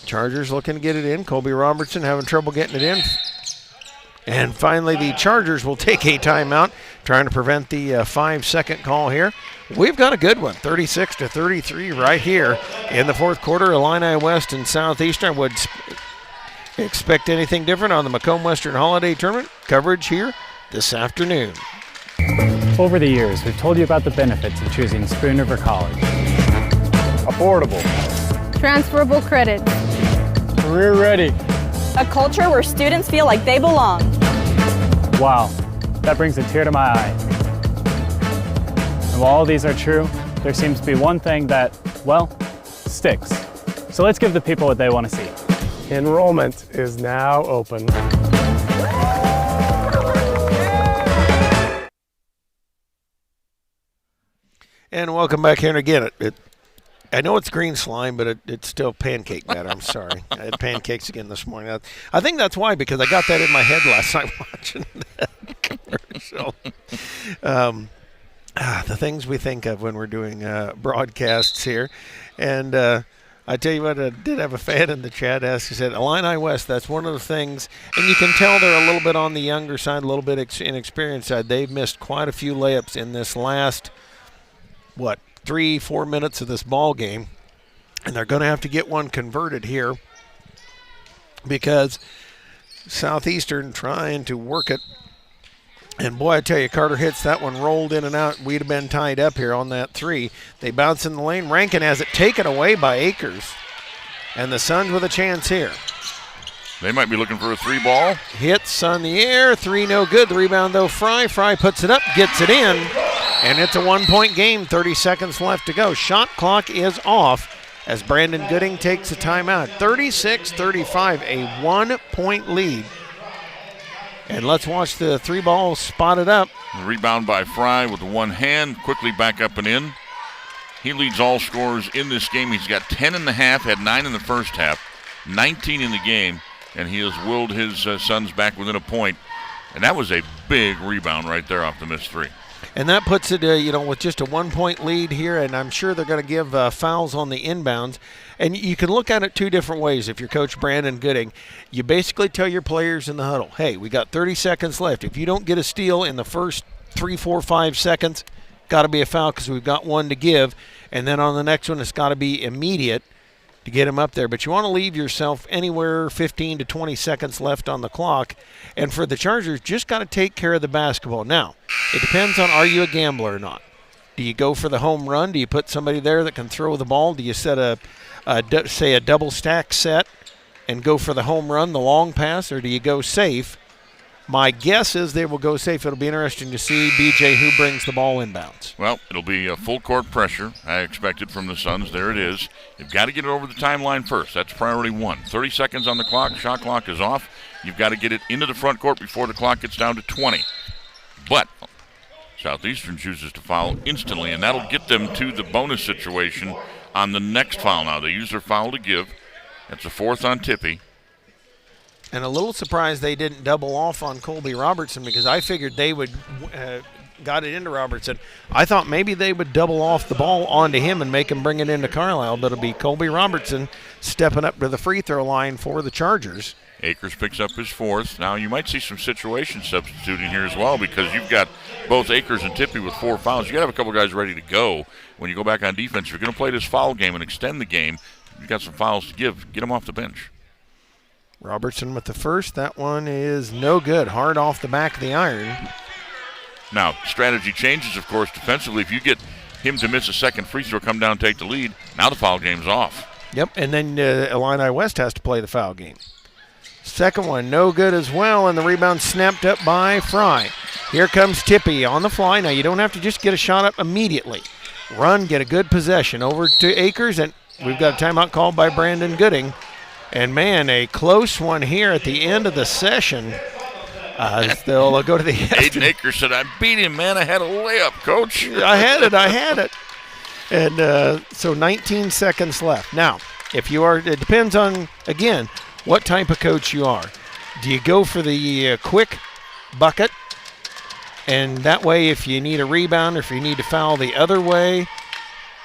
Chargers looking to get it in. Colby Robertson having trouble getting it in. And finally, the Chargers will take a timeout, trying to prevent the 5-second call here. We've got a good one, 36-33 right here in the fourth quarter. Illini West and Southeastern. Would expect anything different on the Macomb-Western Holiday Tournament coverage here this afternoon. Over the years, we've told you about the benefits of choosing Spoon River College. Affordable. Transferable credit. Career ready. A culture where students feel like they belong. Wow, that brings a tear to my eye. And while all these are true, there seems to be one thing that, sticks. So let's give the people what they want to see. Enrollment is now open. And welcome back here. And again, I know it's green slime, but it's still pancake batter. I'm sorry. I had pancakes again this morning. I think that's why, because I got that in my head last night watching that commercial. The things we think of when we're doing broadcasts here. And I tell you what, I did have a fan in the chat ask, he said, Illini West, that's one of the things, and you can tell they're a little bit on the younger side, a little bit inexperienced side. They've missed quite a few layups in this last, 3-4 minutes of this ball game, and they're going to have to get one converted here because Southeastern trying to work it. And boy, I tell you, Carter hits that one, rolled in and out. We'd have been tied up here on that 3. They bounce in the lane. Rankin has it taken away by Akers, and the Suns with a chance here. They might be looking for a 3 ball. Hits on the air, 3 no good. The rebound though, Fry puts it up, gets it in. And it's a 1-point game, 30 seconds left to go. Shot clock is off as Brandon Gooding takes a timeout. 36-35, a 1-point lead. And let's watch the 3 ball spotted up. The rebound by Fry with the one hand, quickly back up and in. He leads all scorers in this game. He's got 10 in the half, had 9 in the first half, 19 in the game, and he has willed his Suns back within a point. And that was a big rebound right there off the missed 3. And that puts it, with just a 1-point lead here, and I'm sure they're going to give fouls on the inbounds. And you can look at it two different ways. If you're Coach Brandon Gooding, you basically tell your players in the huddle, hey, we got 30 seconds left. If you don't get a steal in the first 3, 4, 5 seconds, got to be a foul because we've got one to give. And then on the next one, it's got to be immediate to get him up there. But you want to leave yourself anywhere 15 to 20 seconds left on the clock. And for the Chargers, just got to take care of the basketball. Now, it depends on, are you a gambler or not? Do you go for the home run? Do you put somebody there that can throw the ball? Do you set say a double stack set and go for the home run, the long pass, or do you go safe? My guess is they will go safe. It'll be interesting to see, BJ, who brings the ball inbounds. Well, it'll be a full court pressure, I expected from the Suns. There it is. You've got to get it over the timeline first. That's priority one. 30 seconds on the clock. Shot clock is off. You've got to get it into the front court before the clock gets down to 20. But Southeastern chooses to foul instantly, and that'll get them to the bonus situation on the next foul now. They use their foul to give. That's a fourth on Tippy. And a little surprised they didn't double off on Colby Robertson, because I figured they would got it into Robertson. I thought maybe they would double off the ball onto him and make him bring it into Carlisle, but it'll be Colby Robertson stepping up to the free throw line for the Chargers. Akers picks up his fourth. Now you might see some situation substituting here as well, because you've got both Akers and Tippy with 4 fouls. You got to have a couple guys ready to go when you go back on defense. If you're going to play this foul game and extend the game, you've got some fouls to give. Get them off the bench. Robertson with the first. That one is no good. Hard off the back of the iron. Now, strategy changes, of course, defensively. If you get him to miss a second free throw, come down, take the lead, now the foul game's off. Yep, and then Illini West has to play the foul game. Second one, no good as well, and the rebound snapped up by Fry. Here comes Tippy on the fly. Now, you don't have to just get a shot up immediately. Run, get a good possession over to Akers, and we've got a timeout called by Brandon Gooding. And, man, a close one here at the end of the session. They'll go to the Aiden Akers said, I beat him, man. I had a layup, Coach. I had it. And so 19 seconds left. Now, if you are, it depends on, again, what type of coach you are. Do you go for the quick bucket? And that way, if you need a rebound or if you need to foul the other way,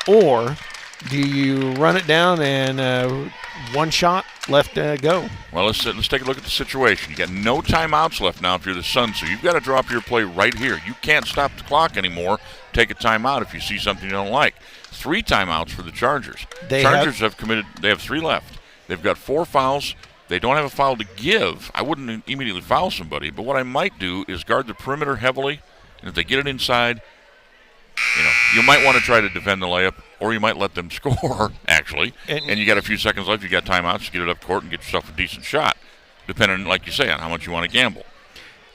or do you run it down and one shot left to go? Well, let's take a look at the situation. You got no timeouts left now if you're the Suns, so you've got to drop your play right here. You can't stop the clock anymore. Take a timeout if you see something you don't like. 3 timeouts for the Chargers. They have 3 left. They've got 4 fouls. They don't have a foul to give. I wouldn't immediately foul somebody, but what I might do is guard the perimeter heavily, and if they get it inside, you might want to try to defend the layup, or you might let them score, actually. And you got a few seconds left. You got timeouts to get it up court and get yourself a decent shot, depending, like you say, on how much you want to gamble.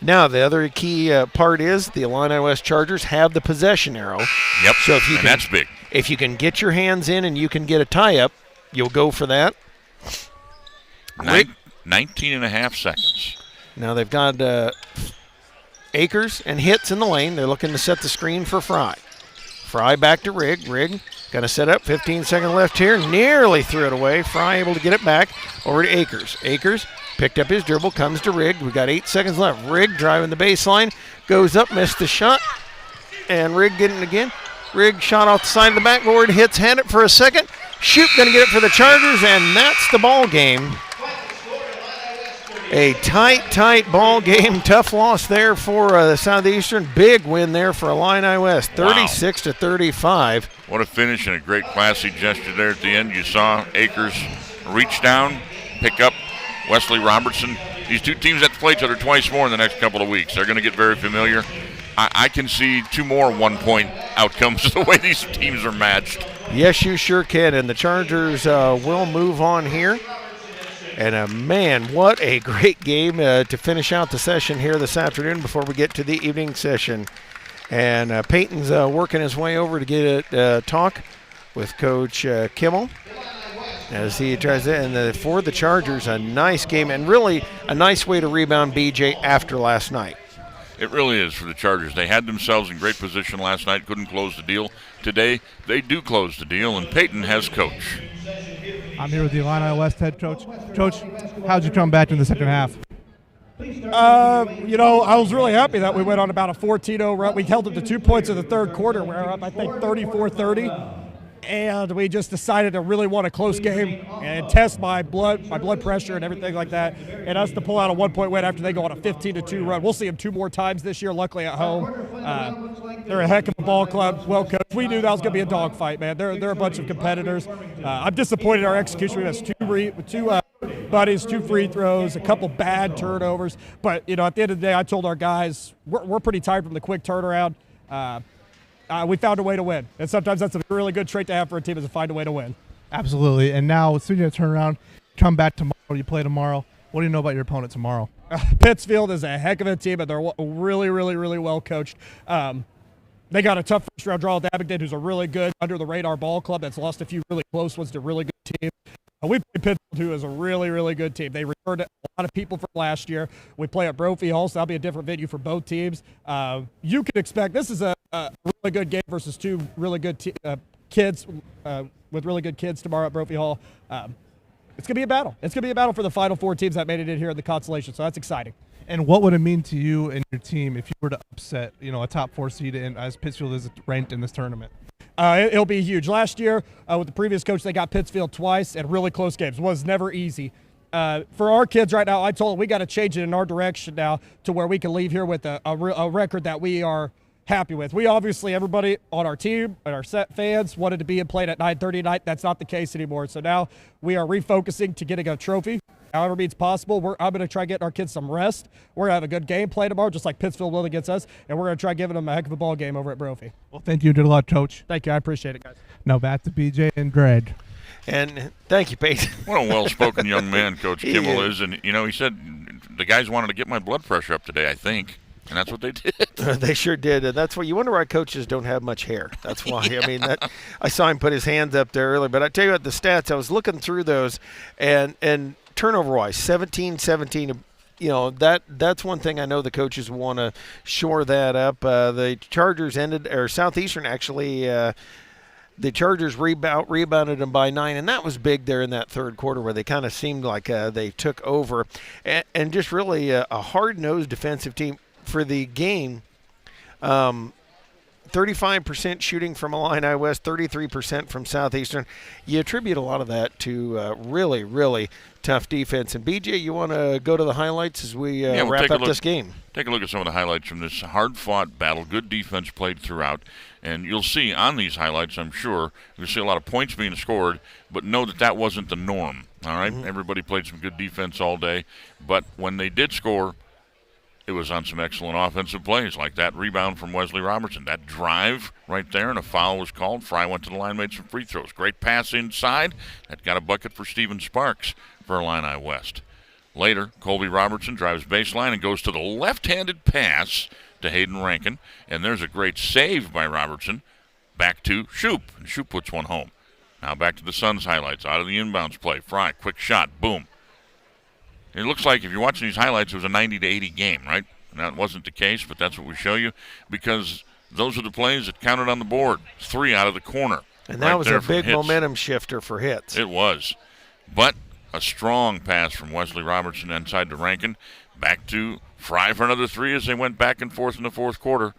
Now, the other key part is the Illini West Chargers have the possession arrow. Yep, so if you can, that's big. If you can get your hands in and you can get a tie-up, you'll go for that. 19 and a half seconds. Now they've got Akers and Hits in the lane. They're looking to set the screen for Fry. Fry back to Rigg. Rigg going to set up. 15 seconds left here. Nearly threw it away. Fry able to get it back over to Akers. Akers picked up his dribble, comes to Rigg. We've got 8 seconds left. Rigg driving the baseline. Goes up, missed the shot. And Rigg getting it again. Rigg shot off the side of the backboard. Hits had it for a second. Shoot going to get it for the Chargers, and that's the ball game. A tight ball game. Tough loss there for the Southeastern. Big win there for Illini West, 36-35. What a finish and a great classy gesture there at the end. You saw Akers reach down, pick up Wesley Robertson. These two teams have to play each other twice more in the next couple of weeks. They're going to get very familiar. I can see 2 more 1-point outcomes the way these teams are matched. Yes, you sure can. And the Chargers will move on here. And, man, what a great game to finish out the session here this afternoon before we get to the evening session. And Peyton's working his way over to get a talk with Coach Kimmel as he tries to. And for the Chargers, a nice game and really a nice way to rebound BJ after last night. It really is for the Chargers. They had themselves in great position last night, couldn't close the deal. Today, they do close the deal, and Peyton has coach. I'm here with the Illini West head coach. Coach, how'd you come back in the second half? I was really happy that we went on about a 14-0 run. We held it to 2 points in the third quarter. We were up, I think, 34-30. And we just decided to really want a close game and test my blood pressure and everything like that, and us to pull out a 1-point win after they go on a 15-2 run. We'll see them 2 more times this year, luckily at home. They're a heck of a ball club, well coached. We knew that was going to be a dogfight, man. They're a bunch of competitors. I'm disappointed in our execution. We have two buddies, 2 free throws, a couple bad turnovers. But, at the end of the day, I told our guys, we're pretty tired from the quick turnaround. We found a way to win. And sometimes that's a really good trait to have for a team, is to find a way to win. Absolutely. And now, as soon as you turn around, come back tomorrow, you play tomorrow. What do you know about your opponent tomorrow? Pittsfield is a heck of a team, and they're really, really, really well coached. They got a tough first-round draw with Abingdon, who's a really good, under-the-radar ball club that's lost a few really close ones to really good teams. We play Pittsfield, who is a really, really good team. They returned a lot of people from last year. We play at Brophy Hall, so that'll be a different venue for both teams. You can expect this is a really good game versus 2 really good kids with really good kids tomorrow at Brophy Hall. It's going to be a battle. It's going to be a battle for the Final 4 teams that made it in here in the consolation, so that's exciting. And what would it mean to you and your team if you were to upset, a top 4 seed as Pittsfield is ranked in this tournament? It'll be huge. Last year, with the previous coach, they got Pittsfield twice at really close games. It was never easy. For our kids right now, I told them we got to change it in our direction now to where we can leave here with a record that we are happy with. We obviously, everybody on our team and our set fans wanted to be in played at 9:30 tonight. That's not the case anymore. So now we are refocusing to getting a trophy, however means possible. I'm going to try getting our kids some rest. We're going to have a good game play tomorrow, just like Pittsfield will against us, and we're going to try giving them a heck of a ball game over at Brophy. Well, thank you. Did a lot, Coach. Thank you. I appreciate it, guys. Now back to BJ and Greg. And thank you, Peyton. What a well-spoken young man Coach Kimmel is. And, he said the guys wanted to get my blood pressure up today, I think. And that's what they did. They sure did. And that's why you wonder why coaches don't have much hair. That's why. I mean, I saw him put his hands up there earlier. But I tell you what, the stats, I was looking through those, and turnover-wise, 17-17. That's one thing I know the coaches want to shore that up. The Chargers Southeastern actually, the Chargers rebounded them by 9, and that was big there in that third quarter where they kind of seemed like they took over. And just really a hard-nosed defensive team for the game. 35% shooting from Illini West, 33% from Southeastern. You attribute a lot of that to really, really tough defense. And, BJ, you want to go to the highlights as we wrap up this game? Take a look at some of the highlights from this hard-fought battle. Good defense played throughout. And you'll see on these highlights, I'm sure, you'll see a lot of points being scored, but know that wasn't the norm, all right? Mm-hmm. Everybody played some good defense all day. But when they did score, it was on some excellent offensive plays, like that rebound from Wesley Robertson. That drive right there, and a foul was called. Fry went to the line, made some free throws. Great pass inside. That got a bucket for Steven Sparks for Illini West. Later, Colby Robertson drives baseline and goes to the left-handed pass to Hayden Rankin. And there's a great save by Robertson. Back to Shoup, and Shoup puts one home. Now back to the Suns highlights. Out of the inbounds play. Fry, quick shot, boom. It looks like if you're watching these highlights, it was a 90-80 game, right? And that wasn't the case, but that's what we show you because those are the plays that counted on the board. 3 out of the corner. And that was a big momentum shifter for hits. It was. But a strong pass from Wesley Robertson inside to Rankin. Back to Fry for another 3 as they went back and forth in the fourth quarter.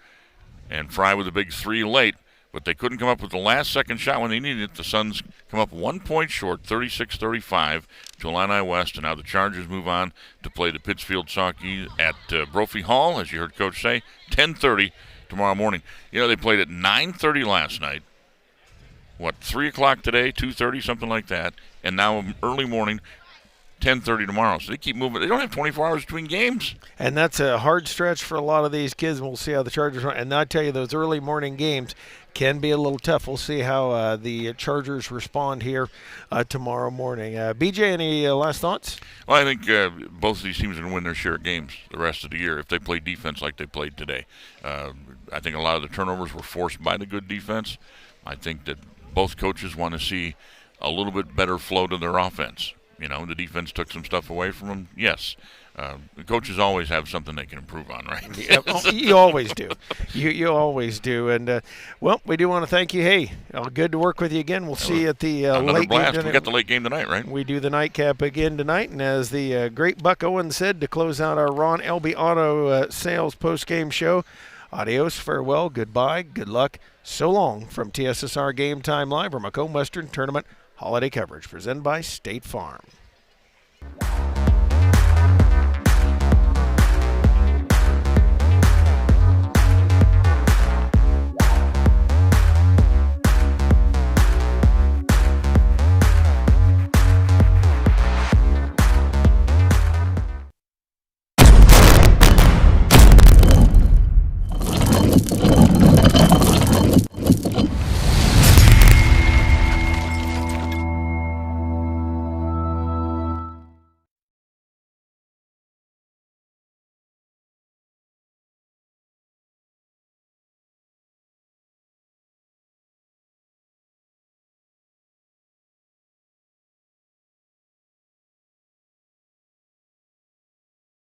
And Fry with a big 3 late. But they couldn't come up with the last-second shot when they needed it. The Suns come up 1 point short, 36-35 to Illini West. And now the Chargers move on to play the Pittsfield Saukees at Brophy Hall, as you heard Coach say, 10:30 tomorrow morning. They played at 9:30 last night. 3 o'clock today, 2:30, something like that. And now early morning, 10:30 tomorrow. So they keep moving. They don't have 24 hours between games. And that's a hard stretch for a lot of these kids. We'll see how the Chargers run. And I tell you, those early morning games can be a little tough. We'll see how the Chargers respond here tomorrow morning. BJ, any last thoughts? Well, I think both of these teams are going to win their share of games the rest of the year if they play defense like they played today. I think a lot of the turnovers were forced by the good defense. I think that both coaches want to see a little bit better flow to their offense. The defense took some stuff away from them. Yes. The coaches always have something they can improve on, right? Yeah, you always do. You always do. And, well, we do want to thank you. Hey, good to work with you again. We'll see you at the another late blast. game. We got the late game tonight, right? We do the nightcap again tonight. And as the great Buck Owens said, to close out our Ron Elby Auto Sales post-game show, adios, farewell, goodbye, good luck, so long from TSSR Game Time Live or Macomb-Western Tournament Holiday Coverage presented by State Farm.